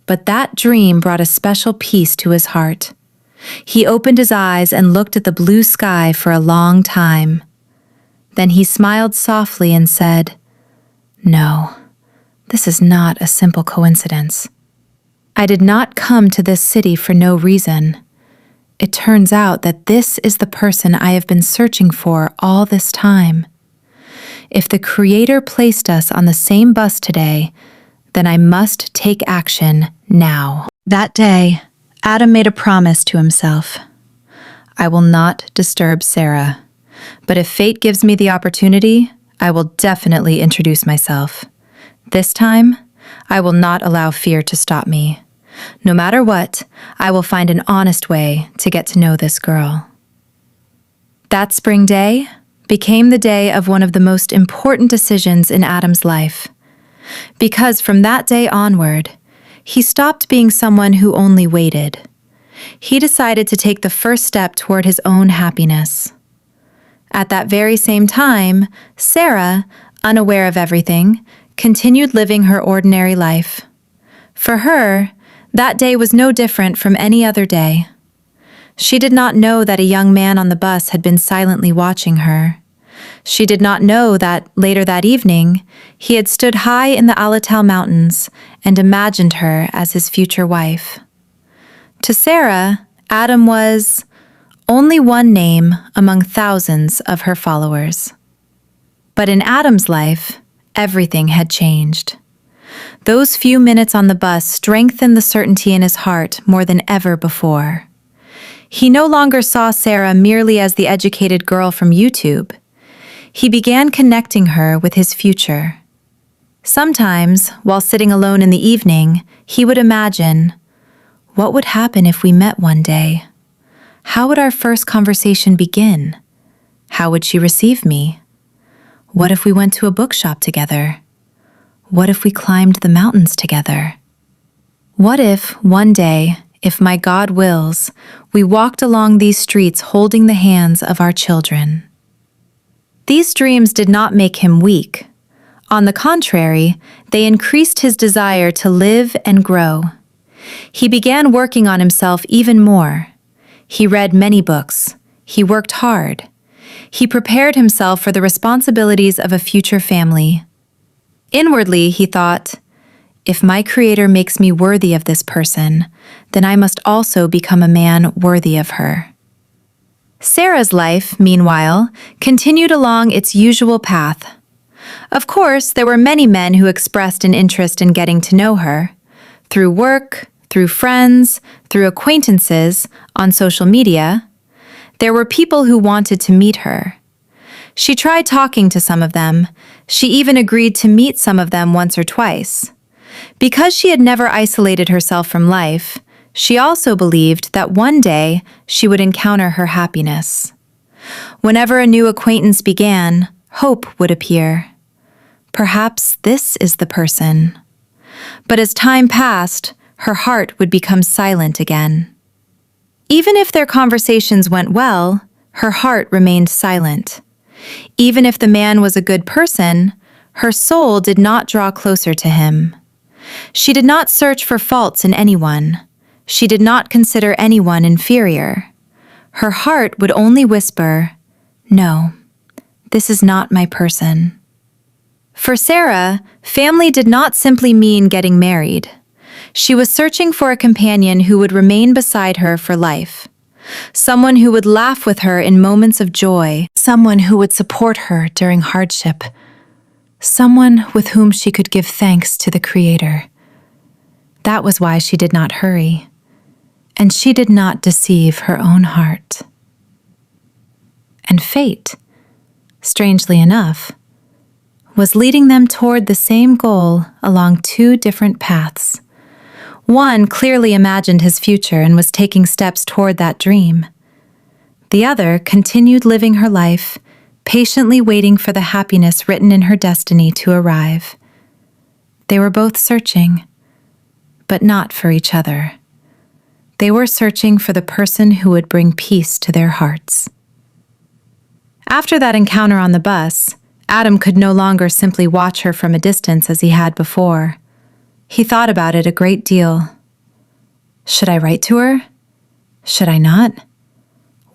but that dream brought a special peace to his heart. He opened his eyes and looked at the blue sky for a long time. Then he smiled softly and said, "No, this is not a simple coincidence. I did not come to this city for no reason. It turns out that this is the person I have been searching for all this time. If the Creator placed us on the same bus today, then I must take action now." That day, Adam made a promise to himself. I will not disturb Sarah, but if fate gives me the opportunity, I will definitely introduce myself. This time, I will not allow fear to stop me. No matter what, I will find an honest way to get to know this girl. That spring day became the day of one of the most important decisions in Adam's life. Because from that day onward, he stopped being someone who only waited. He decided to take the first step toward his own happiness. At that very same time, Sarah, unaware of everything, continued living her ordinary life. For her, that day was no different from any other day. She did not know that a young man on the bus had been silently watching her. She did not know that, later that evening, he had stood high in the Alatau Mountains and imagined her as his future wife. To Sarah, Adam was only one name among thousands of her followers. But in Adam's life, everything had changed. Those few minutes on the bus strengthened the certainty in his heart more than ever before. He no longer saw Sarah merely as the educated girl from YouTube. He began connecting her with his future. Sometimes, while sitting alone in the evening, he would imagine, what would happen if we met one day? How would our first conversation begin? How would she receive me? What if we went to a bookshop together? What if we climbed the mountains together? What if, one day, if my God wills, we walked along these streets holding the hands of our children? These dreams did not make him weak. On the contrary, they increased his desire to live and grow. He began working on himself even more. He read many books. He worked hard. He prepared himself for the responsibilities of a future family. Inwardly, he thought, if my Creator makes me worthy of this person, then I must also become a man worthy of her. Sarah's life, meanwhile, continued along its usual path. Of course, there were many men who expressed an interest in getting to know her. Through work, through friends, through acquaintances, on social media, there were people who wanted to meet her. She tried talking to some of them. She even agreed to meet some of them once or twice. Because she had never isolated herself from life, she also believed that one day she would encounter her happiness. Whenever a new acquaintance began, hope would appear. Perhaps this is the person. But as time passed, her heart would become silent again. Even if their conversations went well, her heart remained silent. Even if the man was a good person, her soul did not draw closer to him. She did not search for faults in anyone. She did not consider anyone inferior. Her heart would only whisper, "No, this is not my person." For Sarah, family did not simply mean getting married. She was searching for a companion who would remain beside her for life. Someone who would laugh with her in moments of joy. Someone who would support her during hardship. Someone with whom she could give thanks to the Creator. That was why she did not hurry, and she did not deceive her own heart. And fate, strangely enough, was leading them toward the same goal along two different paths. One clearly imagined his future and was taking steps toward that dream. The other continued living her life, patiently waiting for the happiness written in her destiny to arrive. They were both searching, but not for each other. They were searching for the person who would bring peace to their hearts. After that encounter on the bus, Adam could no longer simply watch her from a distance as he had before. He thought about it a great deal. Should I write to her? Should I not?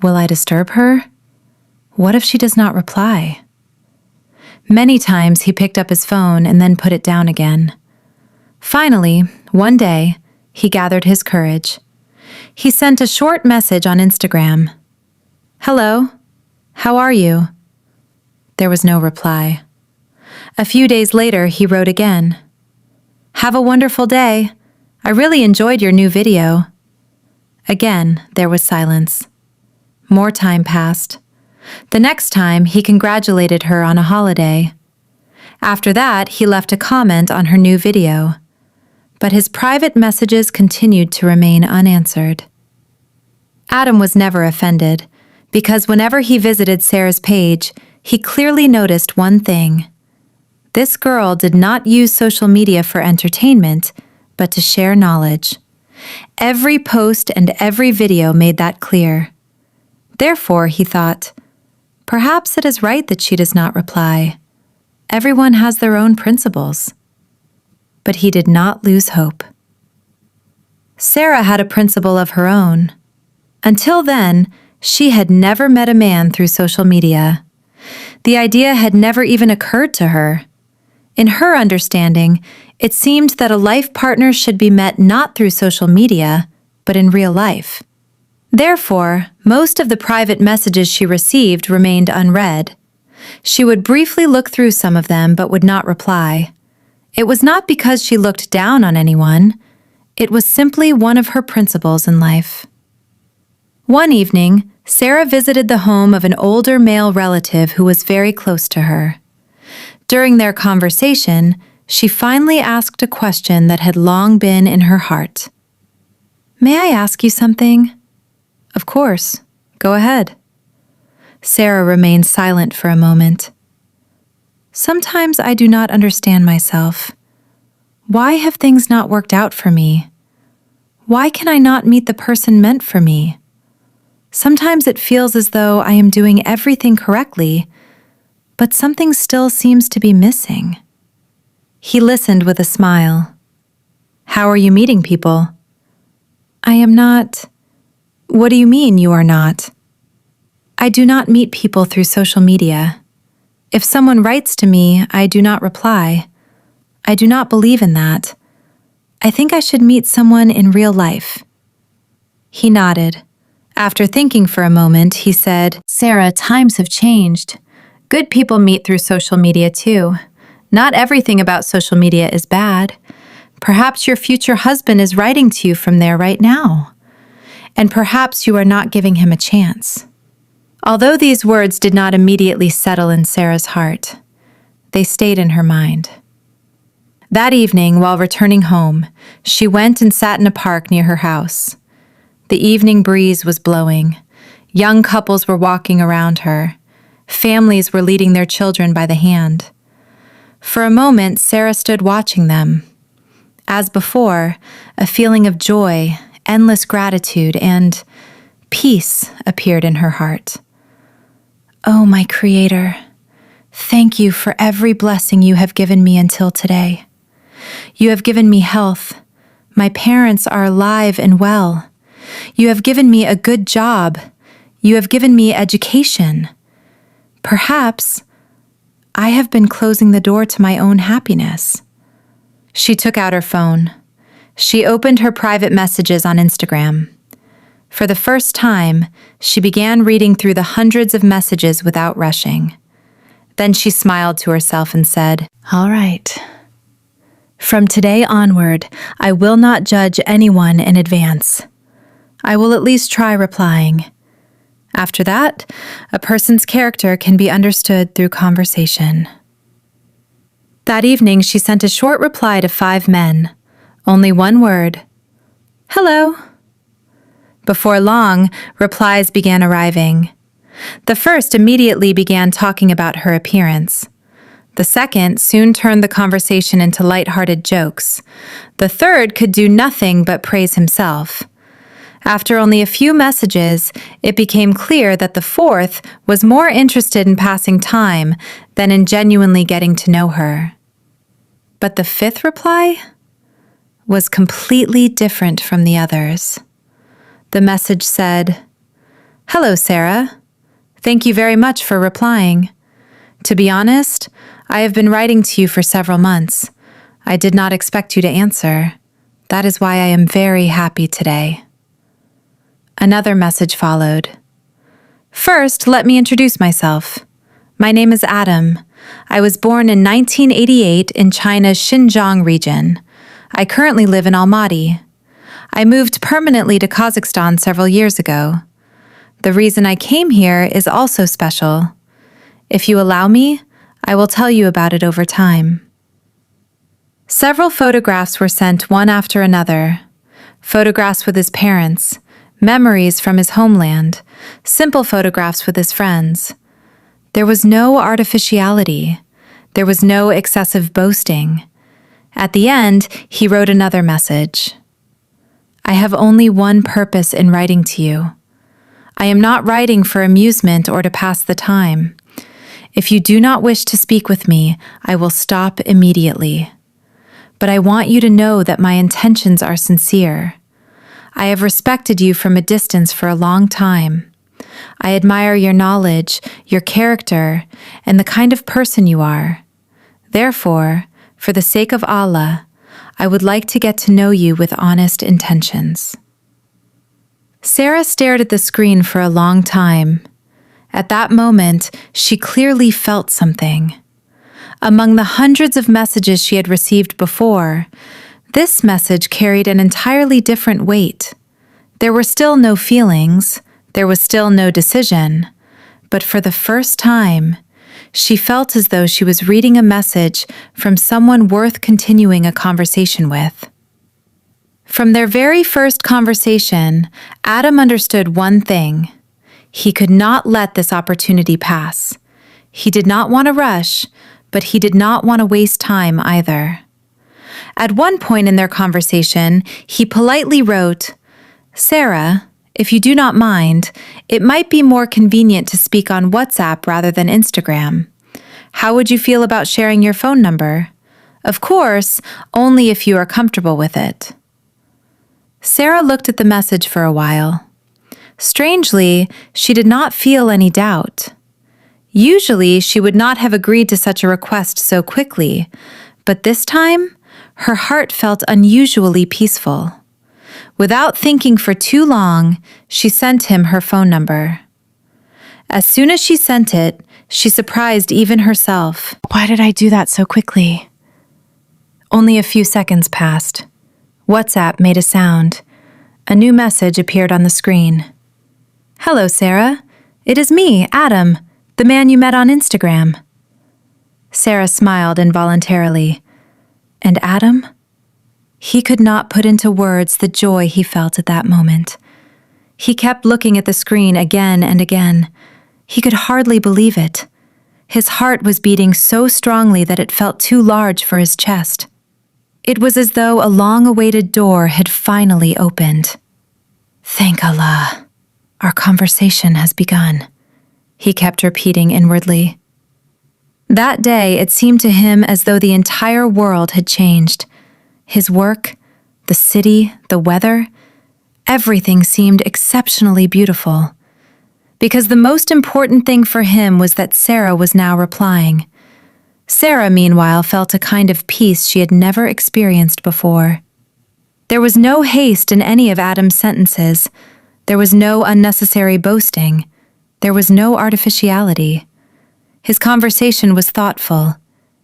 Will I disturb her? What if she does not reply? Many times he picked up his phone and then put it down again. Finally, one day, he gathered his courage. He sent a short message on Instagram. "Hello, how are you?" There was no reply. A few days later, he wrote again. "Have a wonderful day. I really enjoyed your new video." Again, there was silence. More time passed. The next time, he congratulated her on a holiday. After that, he left a comment on her new video. But his private messages continued to remain unanswered. Adam was never offended, because whenever he visited Sarah's page, he clearly noticed one thing. This girl did not use social media for entertainment, but to share knowledge. Every post and every video made that clear. Therefore, he thought, perhaps it is right that she does not reply. Everyone has their own principles. But he did not lose hope. Sarah had a principle of her own. Until then, she had never met a man through social media. The idea had never even occurred to her. In her understanding, it seemed that a life partner should be met not through social media, but in real life. Therefore, most of the private messages she received remained unread. She would briefly look through some of them but would not reply. It was not because she looked down on anyone. It was simply one of her principles in life. One evening, Sarah visited the home of an older male relative who was very close to her. During their conversation, she finally asked a question that had long been in her heart. "May I ask you something?" "Of course. Go ahead." Sarah remained silent for a moment. "Sometimes I do not understand myself. Why have things not worked out for me? Why can I not meet the person meant for me? Sometimes it feels as though I am doing everything correctly, but something still seems to be missing." He listened with a smile. "How are you meeting people?" "I am not." "What do you mean you are not?" "I do not meet people through social media. If someone writes to me, I do not reply. I do not believe in that. I think I should meet someone in real life." He nodded. After thinking for a moment, he said, "Sarah, times have changed. Good people meet through social media too. Not everything about social media is bad. Perhaps your future husband is writing to you from there right now. And perhaps you are not giving him a chance." Although these words did not immediately settle in Sarah's heart, they stayed in her mind. That evening, while returning home, she went and sat in a park near her house. The evening breeze was blowing. Young couples were walking around her. Families were leading their children by the hand. For a moment, Sarah stood watching them. As before, a feeling of joy, endless gratitude, and peace appeared in her heart. Oh, my Creator, thank you for every blessing you have given me until today. You have given me health. My parents are alive and well. You have given me a good job. You have given me education. Perhaps I have been closing the door to my own happiness. She took out her phone. She opened her private messages on Instagram. For the first time, she began reading through the hundreds of messages without rushing. Then she smiled to herself and said, "All right. From today onward, I will not judge anyone in advance. I will at least try replying. After that, a person's character can be understood through conversation." That evening, she sent a short reply to 5 men. Only one word: "Hello." Before long, replies began arriving. The first immediately began talking about her appearance. The second soon turned the conversation into light-hearted jokes. The third could do nothing but praise himself. After only a few messages, it became clear that the fourth was more interested in passing time than in genuinely getting to know her. But the fifth reply was completely different from the others. The message said, "Hello, Sarah. Thank you very much for replying. To be honest, I have been writing to you for several months. I did not expect you to answer. That is why I am very happy today." Another message followed. "First, let me introduce myself. My name is Adam. I was born in 1988 in China's Xinjiang region. I currently live in Almaty. I moved permanently to Kazakhstan several years ago. The reason I came here is also special. If you allow me, I will tell you about it over time." Several photographs were sent one after another. Photographs with his parents, memories from his homeland, simple photographs with his friends. There was no artificiality. There was no excessive boasting. At the end, he wrote another message. "I have only one purpose in writing to you. I am not writing for amusement or to pass the time. If you do not wish to speak with me, I will stop immediately. But I want you to know that my intentions are sincere. I have respected you from a distance for a long time. I admire your knowledge, your character, and the kind of person you are. Therefore, for the sake of Allah, I would like to get to know you with honest intentions." Sarah stared at the screen for a long time. At that moment, she clearly felt something. Among the hundreds of messages she had received before, this message carried an entirely different weight. There were still no feelings, there was still no decision, but for the first time, she felt as though she was reading a message from someone worth continuing a conversation with. From their very first conversation, Adam understood one thing. He could not let this opportunity pass. He did not want to rush, but he did not want to waste time either. At one point in their conversation, he politely wrote, "Sarah, if you do not mind, it might be more convenient to speak on WhatsApp rather than Instagram. How would you feel about sharing your phone number? Of course, only if you are comfortable with it." Sarah looked at the message for a while. Strangely, she did not feel any doubt. Usually, she would not have agreed to such a request so quickly, but this time, her heart felt unusually peaceful. Without thinking for too long, she sent him her phone number. As soon as she sent it, she surprised even herself. Why did I do that so quickly? Only a few seconds passed. WhatsApp made a sound. A new message appeared on the screen. "Hello, Sarah. It is me, Adam, the man you met on Instagram." Sarah smiled involuntarily. And Adam? He could not put into words the joy he felt at that moment. He kept looking at the screen again and again. He could hardly believe it. His heart was beating so strongly that it felt too large for his chest. It was as though a long-awaited door had finally opened. "Thank Allah. Our conversation has begun," he kept repeating inwardly. That day, it seemed to him as though the entire world had changed. His work, the city, the weather, everything seemed exceptionally beautiful. Because the most important thing for him was that Sarah was now replying. Sarah, meanwhile, felt a kind of peace she had never experienced before. There was no haste in any of Adam's sentences. There was no unnecessary boasting. There was no artificiality. His conversation was thoughtful.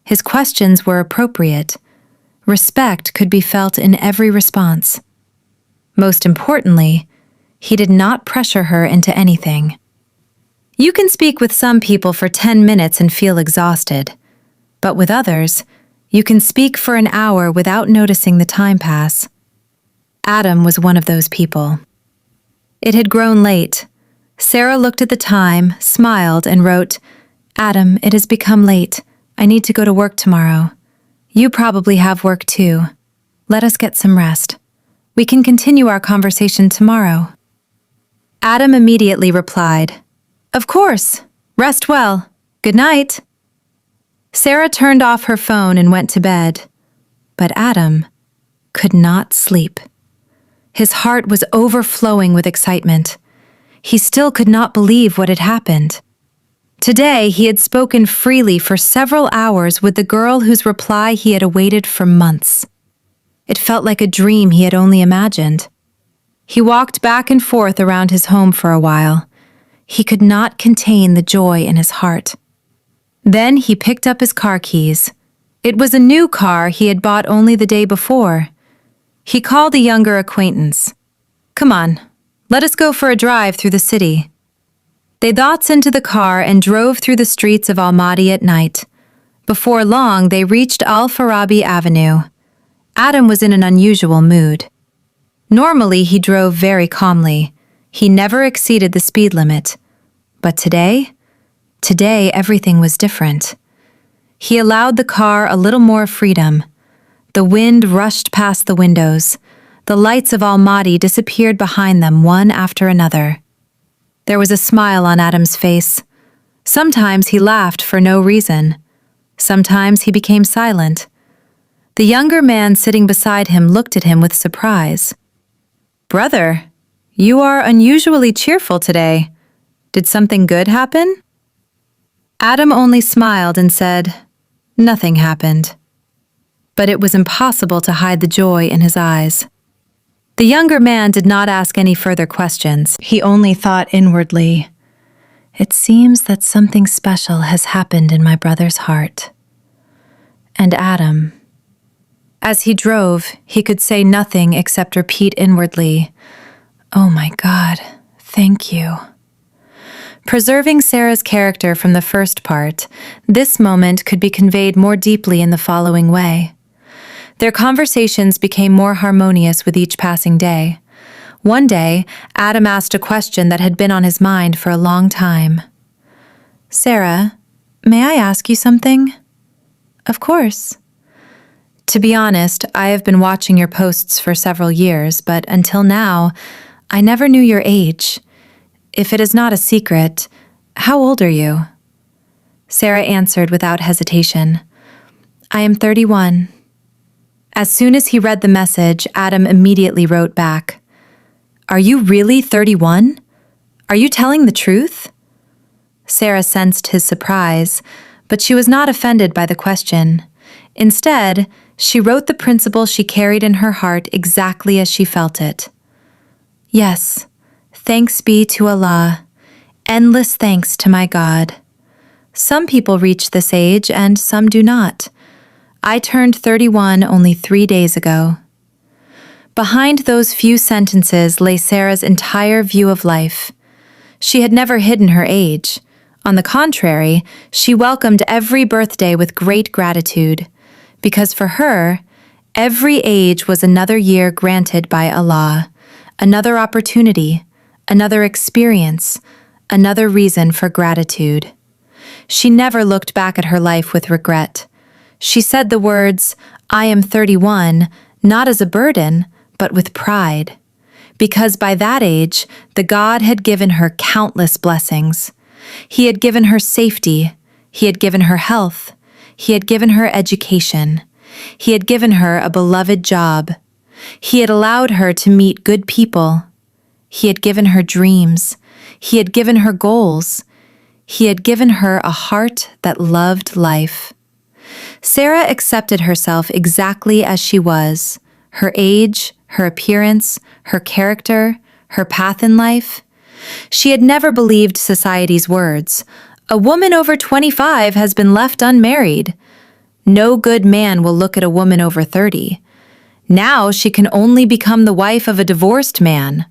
His questions were appropriate. Respect could be felt in every response. Most importantly, he did not pressure her into anything. You can speak with some people for 10 minutes and feel exhausted, but with others, you can speak for an hour without noticing the time pass. Adam was one of those people. It had grown late. Sarah looked at the time, smiled, and wrote, "Adam, it has become late. I need to go to work tomorrow. You probably have work too. Let us get some rest. We can continue our conversation tomorrow." Adam immediately replied, "Of course. Rest well. Good night." Sarah turned off her phone and went to bed, but Adam could not sleep. His heart was overflowing with excitement. He still could not believe what had happened. Today, he had spoken freely for several hours with the girl whose reply he had awaited for months. It felt like a dream he had only imagined. He walked back and forth around his home for a while. He could not contain the joy in his heart. Then he picked up his car keys. It was a new car he had bought only the day before. He called a younger acquaintance. "Come on, let us go for a drive through the city." They got into the car and drove through the streets of Almaty at night. Before long, they reached Al-Farabi Avenue. Adam was in an unusual mood. Normally, he drove very calmly. He never exceeded the speed limit. But today everything was different. He allowed the car a little more freedom. The wind rushed past the windows. The lights of Almaty disappeared behind them one after another. There was a smile on Adam's face. Sometimes he laughed for no reason. Sometimes he became silent. The younger man sitting beside him looked at him with surprise. "Brother, you are unusually cheerful today. Did something good happen?" Adam only smiled and said, "Nothing happened." But it was impossible to hide the joy in his eyes. The younger man did not ask any further questions. He only thought inwardly, "It seems that something special has happened in my brother's heart." And Adam. As he drove, he could say nothing except repeat inwardly, "Oh my God, thank you." Preserving Sarah's character from the first part, this moment could be conveyed more deeply in the following way. Their conversations became more harmonious with each passing day. One day, Adam asked a question that had been on his mind for a long time. "Sarah, may I ask you something?" "Of course." "To be honest, I have been watching your posts for several years, but until now, I never knew your age. If it is not a secret, how old are you?" Sarah answered without hesitation, "I am 31. As soon as he read the message, Adam immediately wrote back, "Are you really 31? Are you telling the truth?" Sarah sensed his surprise, but she was not offended by the question. Instead, she wrote the principle she carried in her heart exactly as she felt it. "Yes, thanks be to Allah. Endless thanks to my God. Some people reach this age and some do not. I turned 31 only 3 days ago." Behind those few sentences lay Sarah's entire view of life. She had never hidden her age. On the contrary, she welcomed every birthday with great gratitude, because for her, every age was another year granted by Allah, another opportunity, another experience, another reason for gratitude. She never looked back at her life with regret. She said the words, "I am 31, not as a burden, but with pride, because by that age, the God had given her countless blessings. He had given her safety. He had given her health. He had given her education. He had given her a beloved job. He had allowed her to meet good people. He had given her dreams. He had given her goals. He had given her a heart that loved life. Sarah accepted herself exactly as she was, her age, her appearance, her character, her path in life. She had never believed society's words. A woman over 25 has been left unmarried. No good man will look at a woman over 30. Now she can only become the wife of a divorced man.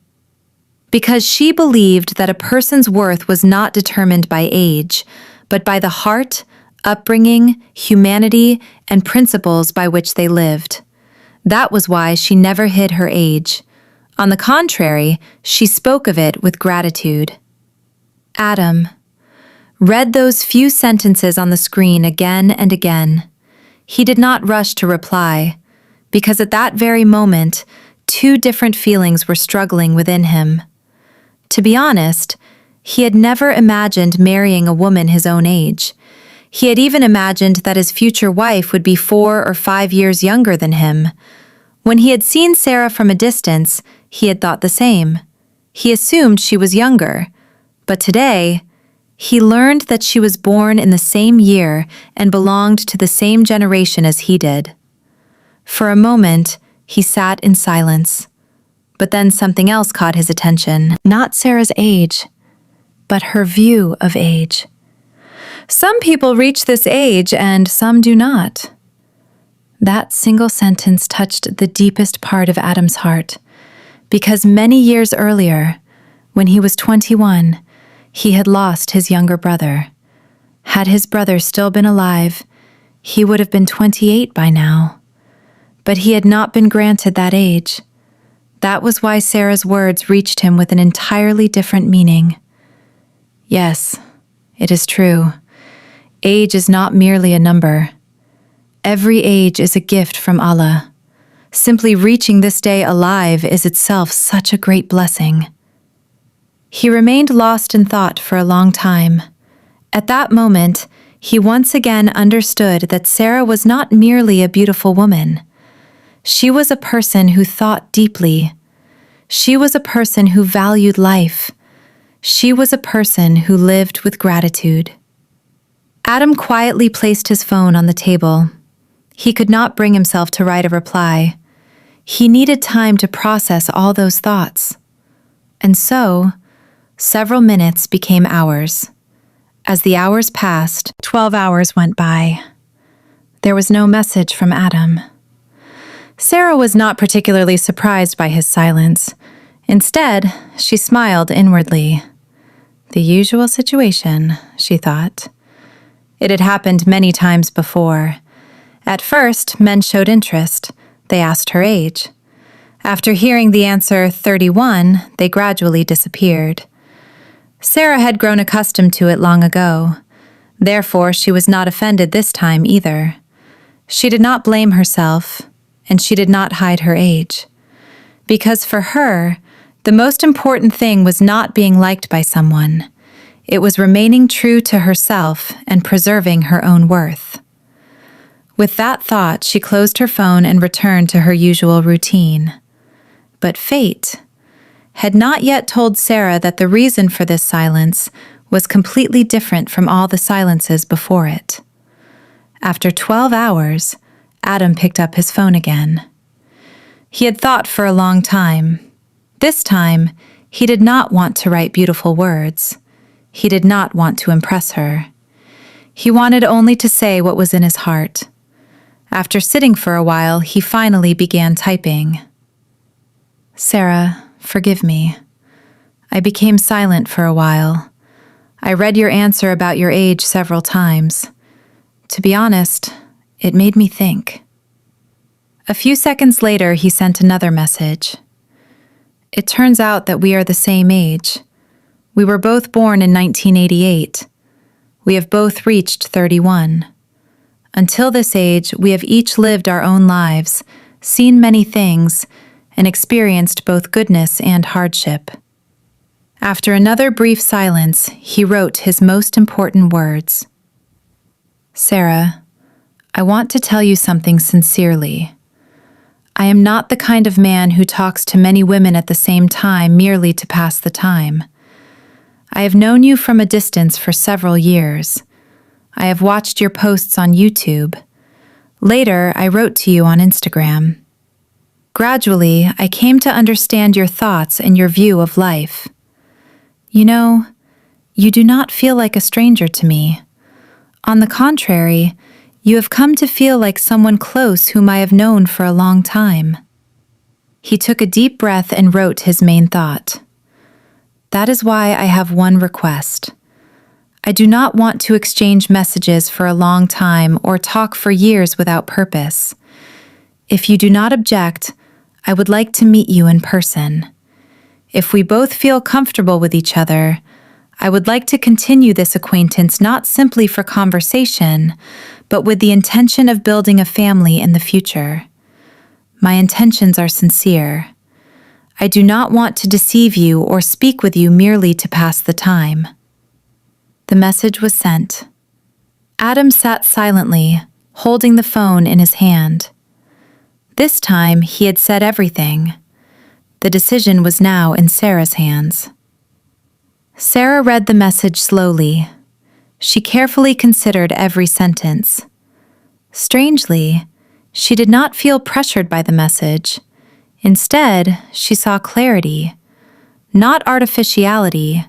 Because she believed that a person's worth was not determined by age, but by the heart, upbringing, humanity, and principles by which they lived. That was why she never hid her age. On the contrary, she spoke of it with gratitude. Adam read those few sentences on the screen again and again. He did not rush to reply, because at that very moment, two different feelings were struggling within him. To be honest, he had never imagined marrying a woman his own age. He had even imagined that his future wife would be 4 or 5 years younger than him. When he had seen Sarah from a distance, he had thought the same. He assumed she was younger. But today, he learned that she was born in the same year and belonged to the same generation as he did. For a moment, he sat in silence. But then something else caught his attention. Not Sarah's age, but her view of age. Some people reach this age and some do not. That single sentence touched the deepest part of Adam's heart, because many years earlier, when he was 21, he had lost his younger brother. Had his brother still been alive, he would have been 28 by now. But he had not been granted that age. That was why Sarah's words reached him with an entirely different meaning. Yes, it is true. Age is not merely a number. Every age is a gift from Allah. Simply reaching this day alive is itself such a great blessing. He remained lost in thought for a long time. At that moment, he once again understood that Sarah was not merely a beautiful woman. She was a person who thought deeply. She was a person who valued life. She was a person who lived with gratitude. Adam quietly placed his phone on the table. He could not bring himself to write a reply. He needed time to process all those thoughts. And so, several minutes became hours. As the hours passed, 12 hours went by. There was no message from Adam. Sarah was not particularly surprised by his silence. Instead, she smiled inwardly. The usual situation, she thought. It had happened many times before. At first, men showed interest. They asked her age. After hearing the answer 31, they gradually disappeared. Sarah had grown accustomed to it long ago. Therefore, she was not offended this time either. She did not blame herself, and she did not hide her age. Because for her, the most important thing was not being liked by someone. It was remaining true to herself and preserving her own worth. With that thought, she closed her phone and returned to her usual routine. But fate had not yet told Sarah that the reason for this silence was completely different from all the silences before it. After 12 hours, Adam picked up his phone again. He had thought for a long time. This time, he did not want to write beautiful words. He did not want to impress her. He wanted only to say what was in his heart. After sitting for a while, he finally began typing. Sarah, forgive me. I became silent for a while. I read your answer about your age several times. To be honest, it made me think. A few seconds later, he sent another message. It turns out that we are the same age. We were both born in 1988. We have both reached 31. Until this age, we have each lived our own lives, seen many things, and experienced both goodness and hardship. After another brief silence, he wrote his most important words. Sarah, I want to tell you something sincerely. I am not the kind of man who talks to many women at the same time merely to pass the time. I have known you from a distance for several years. I have watched your posts on YouTube. Later, I wrote to you on Instagram. Gradually, I came to understand your thoughts and your view of life. You know, you do not feel like a stranger to me. On the contrary, you have come to feel like someone close whom I have known for a long time. He took a deep breath and wrote his main thought. That is why I have one request. I do not want to exchange messages for a long time or talk for years without purpose. If you do not object, I would like to meet you in person. If we both feel comfortable with each other, I would like to continue this acquaintance not simply for conversation, but with the intention of building a family in the future. My intentions are sincere. I do not want to deceive you or speak with you merely to pass the time. The message was sent. Adam sat silently, holding the phone in his hand. This time, he had said everything. The decision was now in Sarah's hands. Sarah read the message slowly. She carefully considered every sentence. Strangely, she did not feel pressured by the message. Instead, she saw clarity, not artificiality,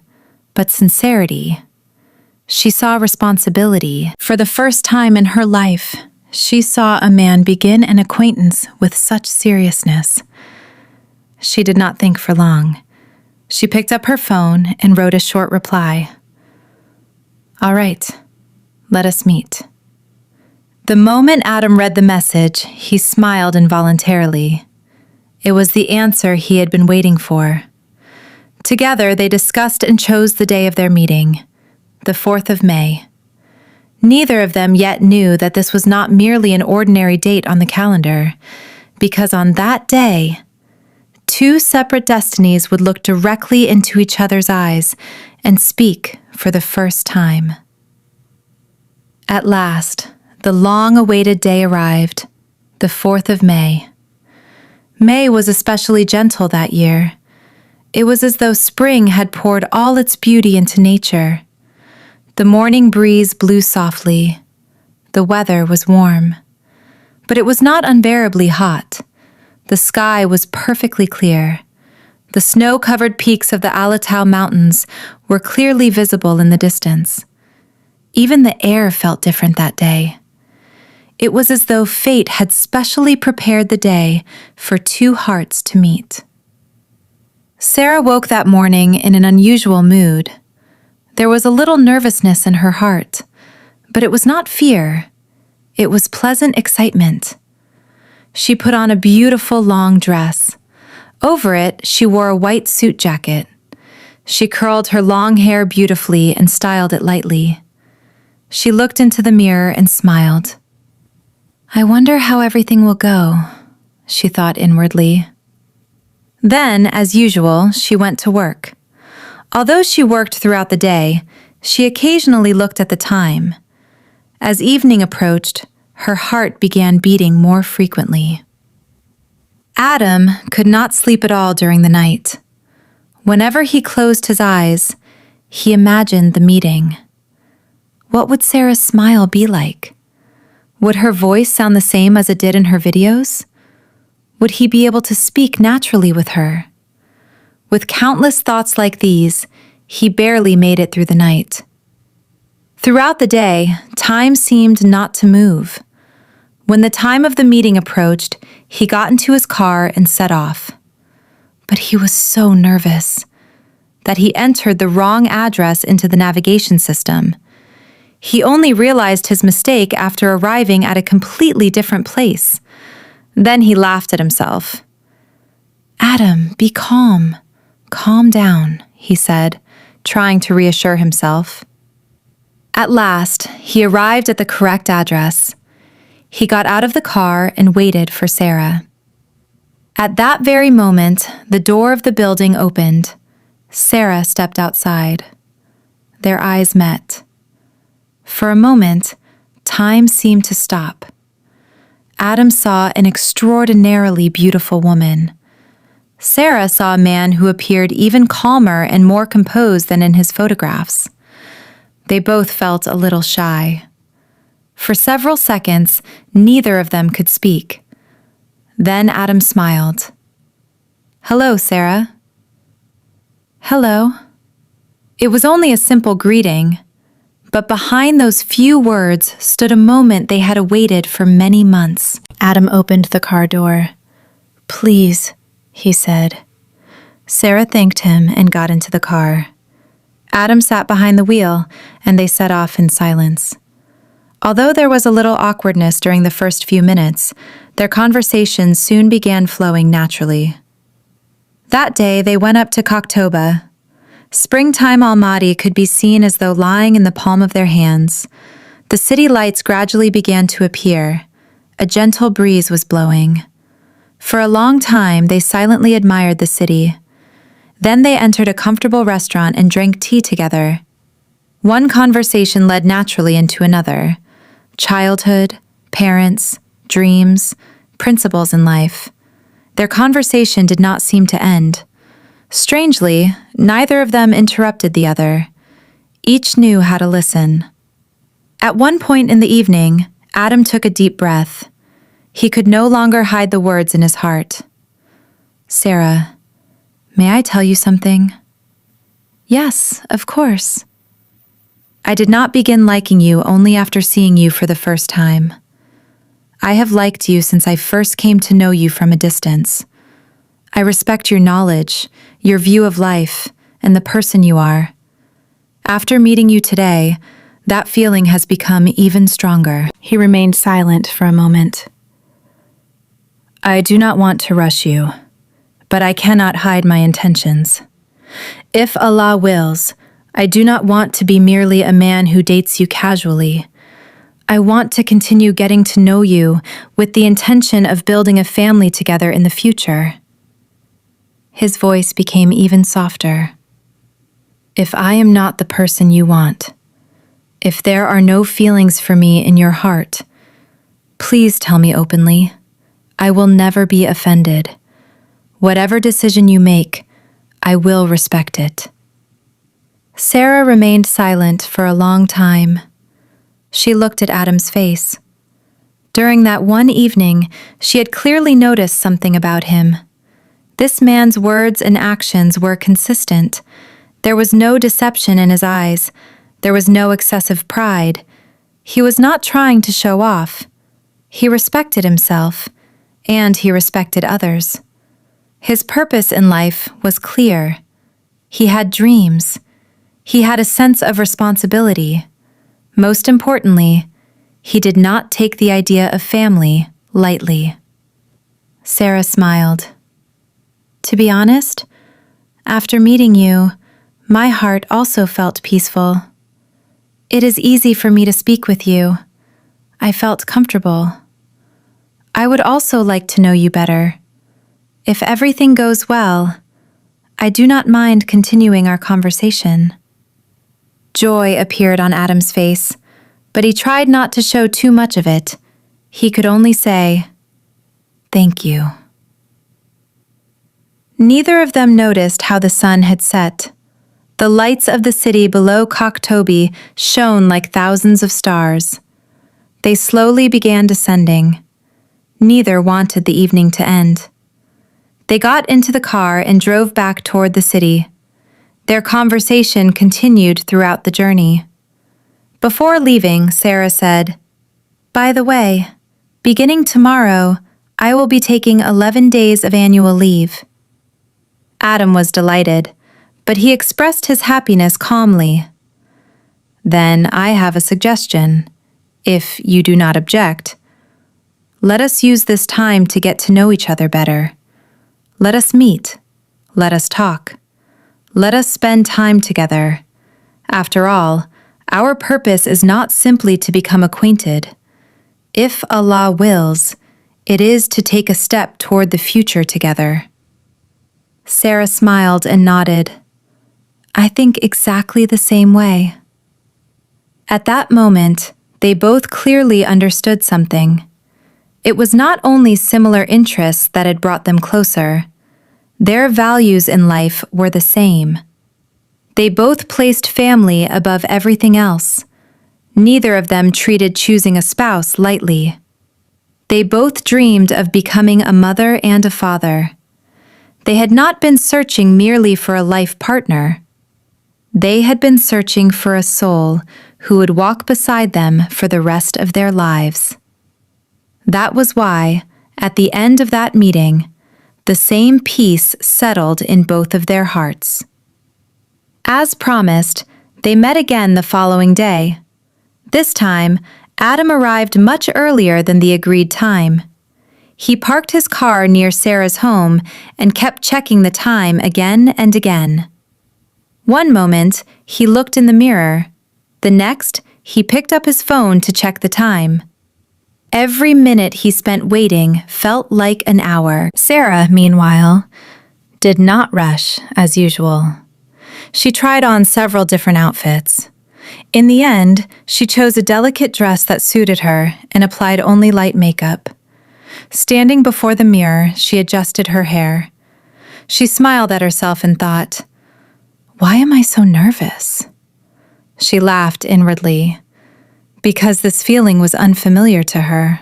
but sincerity. She saw responsibility. For the first time in her life, she saw a man begin an acquaintance with such seriousness. She did not think for long. She picked up her phone and wrote a short reply. All right, let us meet. The moment Adam read the message, he smiled involuntarily. It was the answer he had been waiting for. Together, they discussed and chose the day of their meeting, the 4th of May. Neither of them yet knew that this was not merely an ordinary date on the calendar, because on that day, two separate destinies would look directly into each other's eyes and speak for the first time. At last, the long-awaited day arrived, the 4th of May. May was especially gentle that year. It was as though spring had poured all its beauty into nature. The morning breeze blew softly. The weather was warm. But it was not unbearably hot. The sky was perfectly clear. The snow-covered peaks of the Alatau Mountains were clearly visible in the distance. Even the air felt different that day. It was as though fate had specially prepared the day for two hearts to meet. Sarah woke that morning in an unusual mood. There was a little nervousness in her heart, but it was not fear. It was pleasant excitement. She put on a beautiful long dress. Over it, she wore a white suit jacket. She curled her long hair beautifully and styled it lightly. She looked into the mirror and smiled. I wonder how everything will go, she thought inwardly. Then, as usual, she went to work. Although she worked throughout the day, she occasionally looked at the time. As evening approached, her heart began beating more frequently. Adam could not sleep at all during the night. Whenever he closed his eyes, he imagined the meeting. What would Sarah's smile be like? Would her voice sound the same as it did in her videos? Would he be able to speak naturally with her? With countless thoughts like these, he barely made it through the night. Throughout the day, time seemed not to move. When the time of the meeting approached, he got into his car and set off. But he was so nervous that he entered the wrong address into the navigation system. He only realized his mistake after arriving at a completely different place. Then he laughed at himself. Adam, be calm. Calm down, he said, trying to reassure himself. At last, he arrived at the correct address. He got out of the car and waited for Sarah. At that very moment, the door of the building opened. Sarah stepped outside. Their eyes met. For a moment, time seemed to stop. Adam saw an extraordinarily beautiful woman. Sarah saw a man who appeared even calmer and more composed than in his photographs. They both felt a little shy. For several seconds, neither of them could speak. Then Adam smiled. "Hello, Sarah." "Hello." It was only a simple greeting, but behind those few words stood a moment they had awaited for many months. Adam opened the car door. "Please," he said. Sarah thanked him and got into the car. Adam sat behind the wheel, and they set off in silence. Although there was a little awkwardness during the first few minutes, their conversation soon began flowing naturally. That day, they went up to Kokhtoba. Springtime Almaty could be seen as though lying in the palm of their hands. The city lights gradually began to appear. A gentle breeze was blowing. For a long time, they silently admired the city. Then they entered a comfortable restaurant and drank tea together. One conversation led naturally into another. Childhood, parents, dreams, principles in life. Their conversation did not seem to end. Strangely, neither of them interrupted the other. Each knew how to listen. At one point in the evening, Adam took a deep breath. He could no longer hide the words in his heart. "Sarah, may I tell you something?" "Yes, of course." "I did not begin liking you only after seeing you for the first time. I have liked you since I first came to know you from a distance. I respect your knowledge, your view of life, and the person you are. After meeting you today, that feeling has become even stronger." He remained silent for a moment. "I do not want to rush you, but I cannot hide my intentions. If Allah wills, I do not want to be merely a man who dates you casually. I want to continue getting to know you with the intention of building a family together in the future." His voice became even softer. "If I am not the person you want, if there are no feelings for me in your heart, please tell me openly. I will never be offended. Whatever decision you make, I will respect it." Sarah remained silent for a long time. She looked at Adam's face. During that one evening, she had clearly noticed something about him. This man's words and actions were consistent. There was no deception in his eyes. There was no excessive pride. He was not trying to show off. He respected himself, and he respected others. His purpose in life was clear. He had dreams. He had a sense of responsibility. Most importantly, he did not take the idea of family lightly. Sarah smiled. "To be honest, after meeting you, my heart also felt peaceful. It is easy for me to speak with you. I felt comfortable. I would also like to know you better. If everything goes well, I do not mind continuing our conversation." Joy appeared on Adam's face, but he tried not to show too much of it. He could only say, "Thank you." Neither of them noticed how the sun had set. The lights of the city below Kokhtobi shone like thousands of stars. They slowly began descending. Neither wanted the evening to end. They got into the car and drove back toward the city. Their conversation continued throughout the journey. Before leaving, Sarah said, "By the way, beginning tomorrow, I will be taking 11 days of annual leave." Adam was delighted, but he expressed his happiness calmly. "Then I have a suggestion, if you do not object. Let us use this time to get to know each other better. Let us meet. Let us talk. Let us spend time together. After all, our purpose is not simply to become acquainted. If Allah wills, it is to take a step toward the future together." Sarah smiled and nodded. I think exactly the same way. At that moment, they both clearly understood something. It was not only similar interests that had brought them closer. Their values in life were the same. They both placed family above everything else. Neither of them treated choosing a spouse lightly. They both dreamed of becoming a mother and a father. They had not been searching merely for a life partner. They had been searching for a soul who would walk beside them for the rest of their lives. That was why, at the end of that meeting, the same peace settled in both of their hearts. As promised, they met again the following day. This time, Adam arrived much earlier than the agreed time. He parked his car near Sarah's home and kept checking the time again and again. One moment, he looked in the mirror. The next, he picked up his phone to check the time. Every minute he spent waiting felt like an hour. Sarah, meanwhile, did not rush as usual. She tried on several different outfits. In the end, she chose a delicate dress that suited her and applied only light makeup. Standing before the mirror, she adjusted her hair. She smiled at herself and thought, "Why am I so nervous?" She laughed inwardly, because this feeling was unfamiliar to her.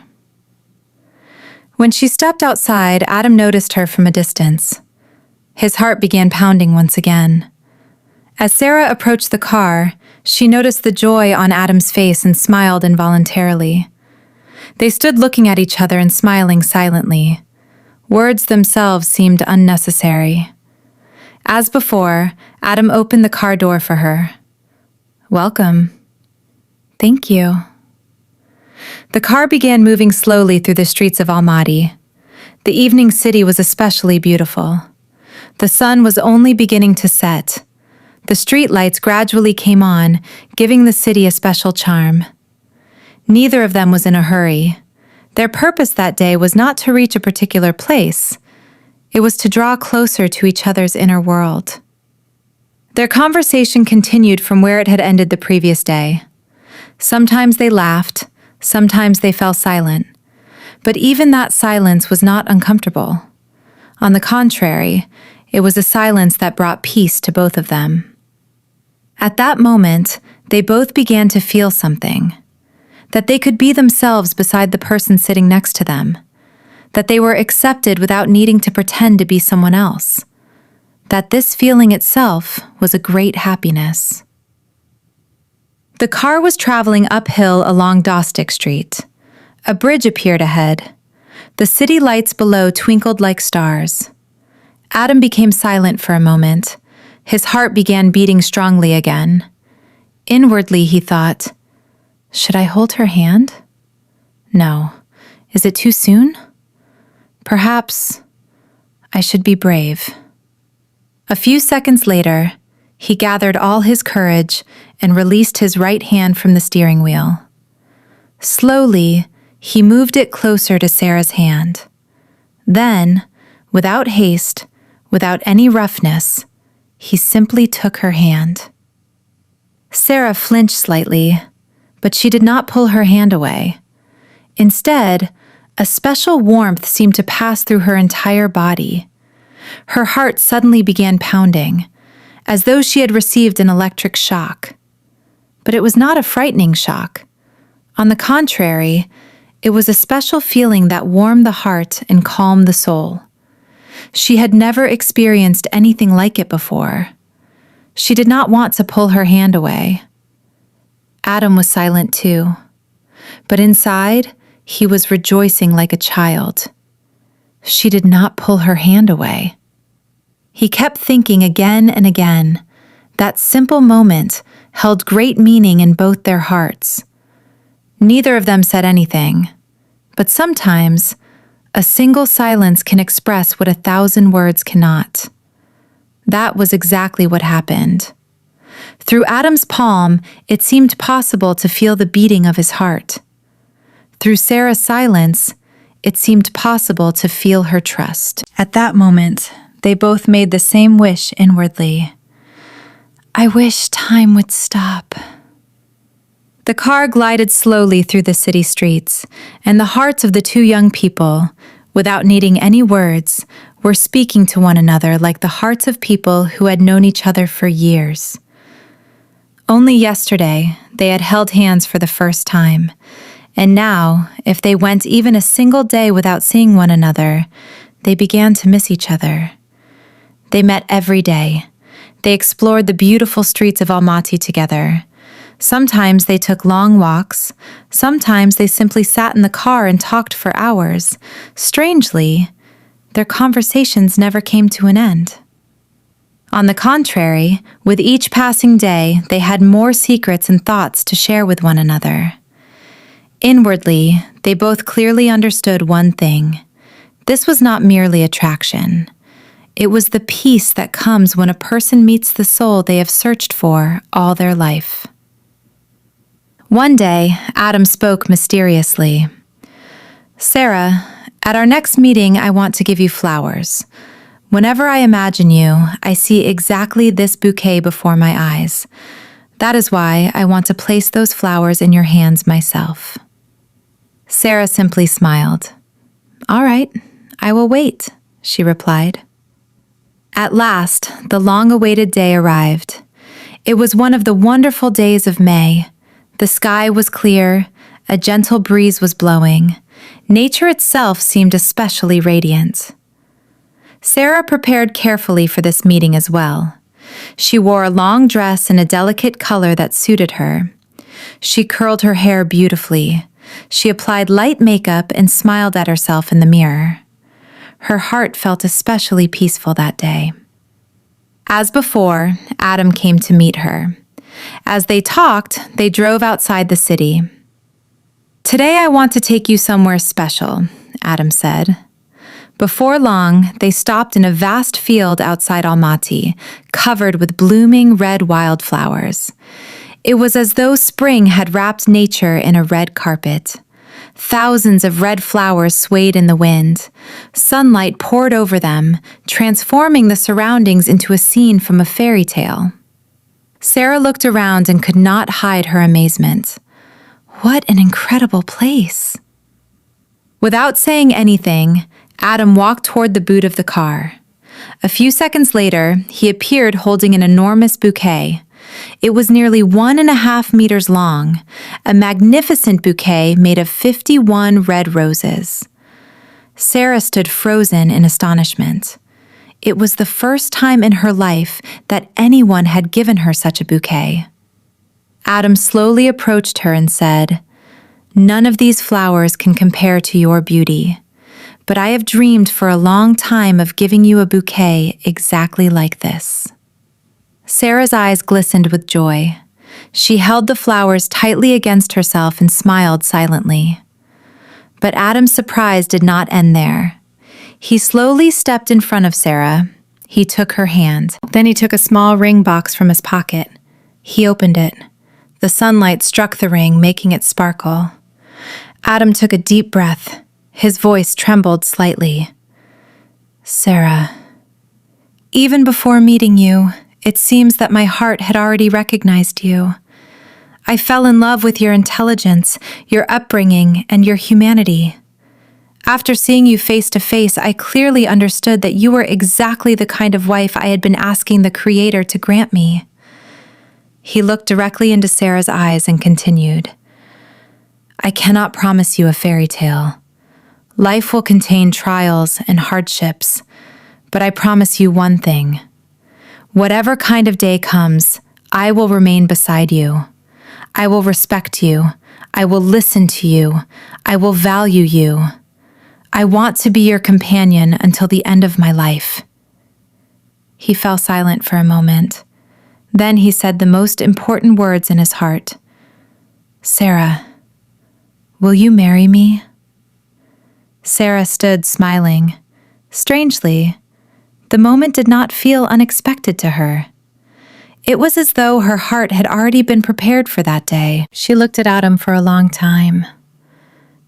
When she stepped outside, Adam noticed her from a distance. His heart began pounding once again. As Sarah approached the car, she noticed the joy on Adam's face and smiled involuntarily. They stood looking at each other and smiling silently. Words themselves seemed unnecessary. As before, Adam opened the car door for her. "Welcome." "Thank you." The car began moving slowly through the streets of Almaty. The evening city was especially beautiful. The sun was only beginning to set. The street lights gradually came on, giving the city a special charm. Neither of them was in a hurry. Their purpose that day was not to reach a particular place. It was to draw closer to each other's inner world. Their conversation continued from where it had ended the previous day. Sometimes they laughed, sometimes they fell silent. But even that silence was not uncomfortable. On the contrary, it was a silence that brought peace to both of them. At that moment, they both began to feel something. That they could be themselves beside the person sitting next to them. That they were accepted without needing to pretend to be someone else. That this feeling itself was a great happiness. The car was traveling uphill along Dostik Street. A bridge appeared ahead. The city lights below twinkled like stars. Adam became silent for a moment. His heart began beating strongly again. Inwardly, he thought, "Should I hold her hand? No. Is it too soon? Perhaps I should be brave." A few seconds later, he gathered all his courage and released his right hand from the steering wheel. Slowly, he moved it closer to Sarah's hand. Then, without haste, without any roughness, he simply took her hand. Sarah flinched slightly, but she did not pull her hand away. Instead, a special warmth seemed to pass through her entire body. Her heart suddenly began pounding, as though she had received an electric shock. But it was not a frightening shock. On the contrary, it was a special feeling that warmed the heart and calmed the soul. She had never experienced anything like it before. She did not want to pull her hand away. Adam was silent too, but inside, he was rejoicing like a child. She did not pull her hand away. He kept thinking again and again. That simple moment held great meaning in both their hearts. Neither of them said anything, but sometimes a single silence can express what 1,000 words cannot. That was exactly what happened. Through Adam's palm, it seemed possible to feel the beating of his heart. Through Sarah's silence, it seemed possible to feel her trust. At that moment, they both made the same wish inwardly. I wish time would stop. The car glided slowly through the city streets, and the hearts of the two young people, without needing any words, were speaking to one another like the hearts of people who had known each other for years. Only yesterday, they had held hands for the first time, and now, if they went even a single day without seeing one another, they began to miss each other. They met every day. They explored the beautiful streets of Almaty together. Sometimes they took long walks. Sometimes they simply sat in the car and talked for hours. Strangely, their conversations never came to an end. On the contrary, with each passing day, they had more secrets and thoughts to share with one another. Inwardly, they both clearly understood one thing. This was not merely attraction. It was the peace that comes when a person meets the soul they have searched for all their life. One day, Adam spoke mysteriously. "Sarah, at our next meeting, I want to give you flowers. Whenever I imagine you, I see exactly this bouquet before my eyes. That is why I want to place those flowers in your hands myself." Sarah simply smiled. "All right, I will wait," she replied. At last, the long-awaited day arrived. It was one of the wonderful days of May. The sky was clear, a gentle breeze was blowing. Nature itself seemed especially radiant. Sarah prepared carefully for this meeting as well. She wore a long dress in a delicate color that suited her. She curled her hair beautifully. She applied light makeup and smiled at herself in the mirror. Her heart felt especially peaceful that day. As before, Adam came to meet her. As they talked, they drove outside the city. "Today I want to take you somewhere special," Adam said. Before long, they stopped in a vast field outside Almaty, covered with blooming red wildflowers. It was as though spring had wrapped nature in a red carpet. Thousands of red flowers swayed in the wind. Sunlight poured over them, transforming the surroundings into a scene from a fairy tale. Sarah looked around and could not hide her amazement. What an incredible place! Without saying anything, Adam walked toward the boot of the car. A few seconds later, he appeared holding an enormous bouquet. It was nearly 1.5 meters long, a magnificent bouquet made of 51 red roses. Sarah stood frozen in astonishment. It was the first time in her life that anyone had given her such a bouquet. Adam slowly approached her and said, "None of these flowers can compare to your beauty, but I have dreamed for a long time of giving you a bouquet exactly like this." Sarah's eyes glistened with joy. She held the flowers tightly against herself and smiled silently. But Adam's surprise did not end there. He slowly stepped in front of Sarah. He took her hand. Then he took a small ring box from his pocket. He opened it. The sunlight struck the ring, making it sparkle. Adam took a deep breath. His voice trembled slightly. "Sarah, even before meeting you, it seems that my heart had already recognized you. I fell in love with your intelligence, your upbringing, and your humanity. After seeing you face to face, I clearly understood that you were exactly the kind of wife I had been asking the Creator to grant me." He looked directly into Sarah's eyes and continued, "I cannot promise you a fairy tale. Life will contain trials and hardships, but I promise you one thing. Whatever kind of day comes, I will remain beside you. I will respect you. I will listen to you. I will value you. I want to be your companion until the end of my life." He fell silent for a moment. Then he said the most important words in his heart. "Sarah, will you marry me?" Sarah stood smiling. Strangely, the moment did not feel unexpected to her. It was as though her heart had already been prepared for that day. She looked at Adam for a long time.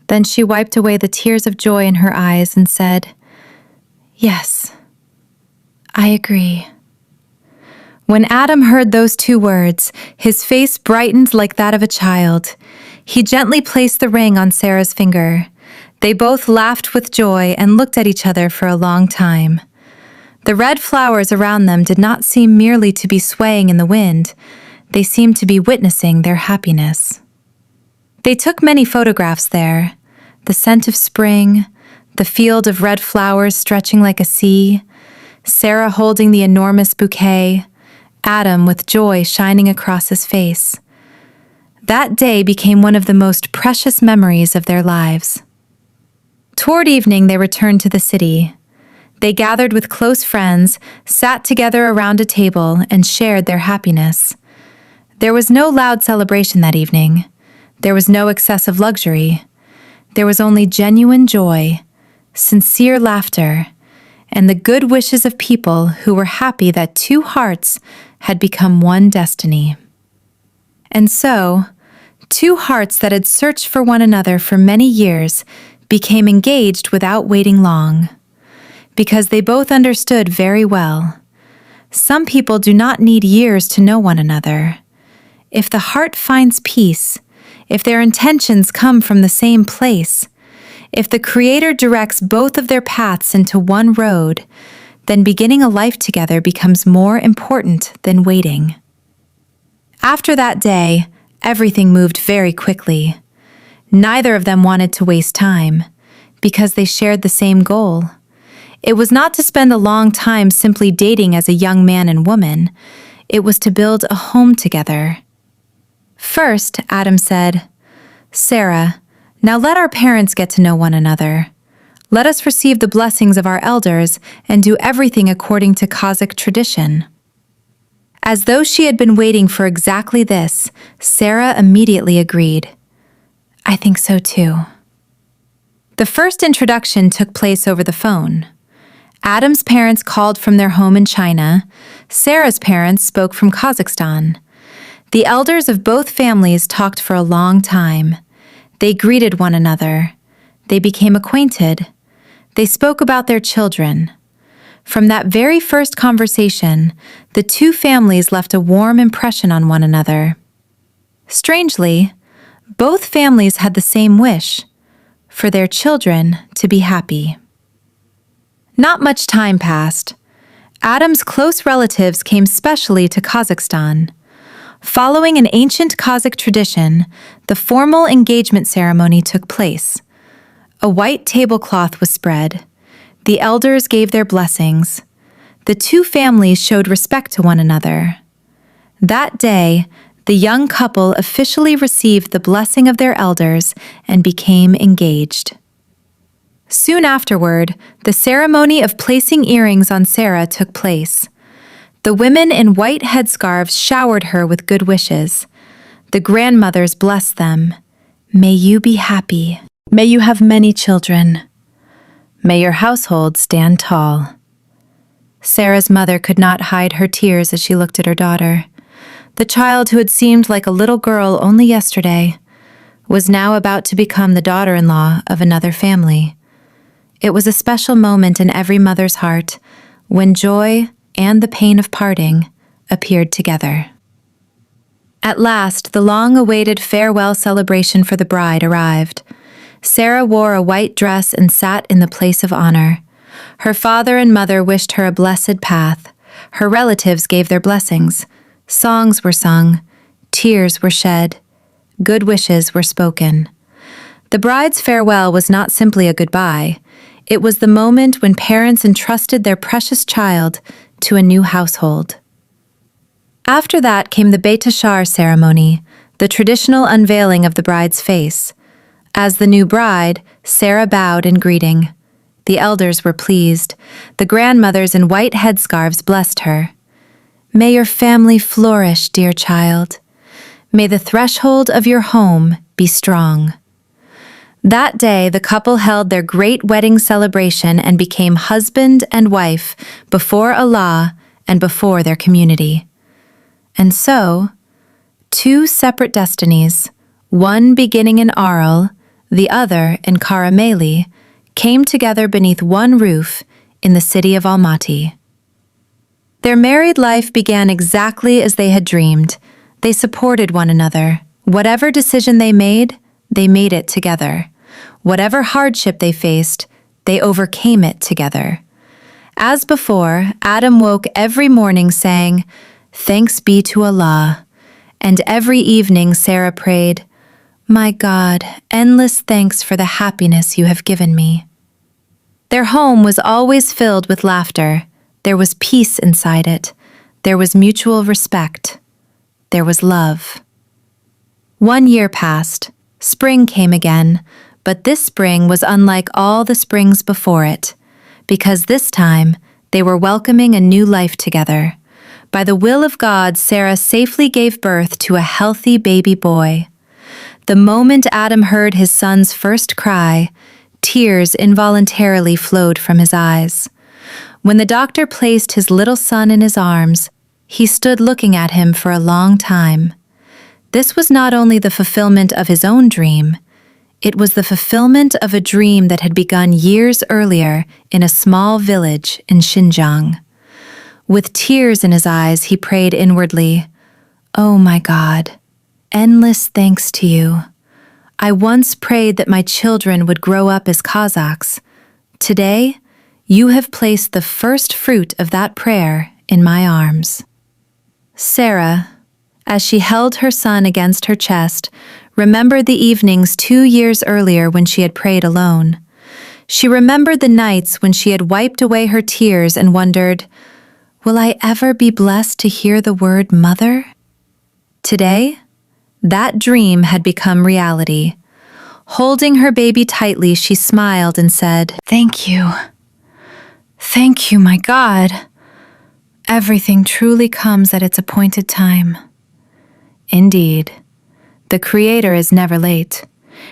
Then she wiped away the tears of joy in her eyes and said, "Yes, I agree." When Adam heard those two words, his face brightened like that of a child. He gently placed the ring on Sarah's finger. They both laughed with joy and looked at each other for a long time. The red flowers around them did not seem merely to be swaying in the wind. They seemed to be witnessing their happiness. They took many photographs there. The scent of spring, the field of red flowers stretching like a sea, Sarah holding the enormous bouquet, Adam with joy shining across his face. That day became one of the most precious memories of their lives. Toward evening, they returned to the city. They gathered with close friends, sat together around a table, and shared their happiness. There was no loud celebration that evening. There was no excessive luxury. There was only genuine joy, sincere laughter, and the good wishes of people who were happy that two hearts had become one destiny. And so, two hearts that had searched for one another for many years became engaged without waiting long, because they both understood very well. Some people do not need years to know one another. If the heart finds peace, if their intentions come from the same place, if the Creator directs both of their paths into one road, then beginning a life together becomes more important than waiting. After that day, everything moved very quickly. Neither of them wanted to waste time, because they shared the same goal. It was not to spend a long time simply dating as a young man and woman. It was to build a home together. First, Adam said, "Sarah, now let our parents get to know one another. Let us receive the blessings of our elders and do everything according to Kazakh tradition." As though she had been waiting for exactly this, Sarah immediately agreed. "I think so too." The first introduction took place over the phone. Adam's parents called from their home in China. Sarah's parents spoke from Kazakhstan. The elders of both families talked for a long time. They greeted one another. They became acquainted. They spoke about their children. From that very first conversation, the two families left a warm impression on one another. Strangely, both families had the same wish, for their children to be happy. Not much time passed. Adam's close relatives came specially to Kazakhstan. Following an ancient Kazakh tradition, the formal engagement ceremony took place. A white tablecloth was spread. The elders gave their blessings. The two families showed respect to one another. That day, the young couple officially received the blessing of their elders and became engaged. Soon afterward, the ceremony of placing earrings on Sarah took place. The women in white headscarves showered her with good wishes. The grandmothers blessed them. "May you be happy. May you have many children. May your household stand tall." Sarah's mother could not hide her tears as she looked at her daughter. The child who had seemed like a little girl only yesterday was now about to become the daughter-in-law of another family. It was a special moment in every mother's heart when joy and the pain of parting appeared together. At last, the long-awaited farewell celebration for the bride arrived. Sarah wore a white dress and sat in the place of honor. Her father and mother wished her a blessed path. Her relatives gave their blessings. Songs were sung. Tears were shed. Good wishes were spoken. The bride's farewell was not simply a goodbye. It was the moment when parents entrusted their precious child to a new household. After that came the Beit Hashar ceremony, the traditional unveiling of the bride's face. As the new bride, Sarah bowed in greeting. The elders were pleased. The grandmothers in white headscarves blessed her. "May your family flourish, dear child. May the threshold of your home be strong." That day, the couple held their great wedding celebration and became husband and wife before Allah and before their community. And so, two separate destinies, one beginning in Aral, the other in Karameli, came together beneath one roof in the city of Almaty. Their married life began exactly as they had dreamed. They supported one another. Whatever decision they made it together. Whatever hardship they faced, they overcame it together. As before, Adam woke every morning saying, "Thanks be to Allah." And every evening Sarah prayed, "My God, endless thanks for the happiness you have given me." Their home was always filled with laughter. There was peace inside it. There was mutual respect. There was love. 1 year passed. Spring came again, but this spring was unlike all the springs before it, because this time they were welcoming a new life together. By the will of God, Sarah safely gave birth to a healthy baby boy. The moment Adam heard his son's first cry, tears involuntarily flowed from his eyes. When the doctor placed his little son in his arms, he stood looking at him for a long time. This was not only the fulfillment of his own dream, it was the fulfillment of a dream that had begun years earlier in a small village in Xinjiang. With tears in his eyes, he prayed inwardly, "Oh my God, endless thanks to you. I once prayed that my children would grow up as Kazakhs. Today, you have placed the first fruit of that prayer in my arms." Sarah, as she held her son against her chest, remembered the evenings 2 years earlier when she had prayed alone. She remembered the nights when she had wiped away her tears and wondered, "Will I ever be blessed to hear the word mother?" Today, that dream had become reality. Holding her baby tightly, she smiled and said, "Thank you. Thank you, my God. Everything truly comes at its appointed time." Indeed, the Creator is never late.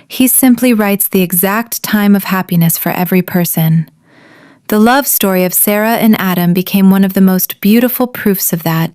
He simply writes the exact time of happiness for every person. The love story of Sarah and Adam became one of the most beautiful proofs of that.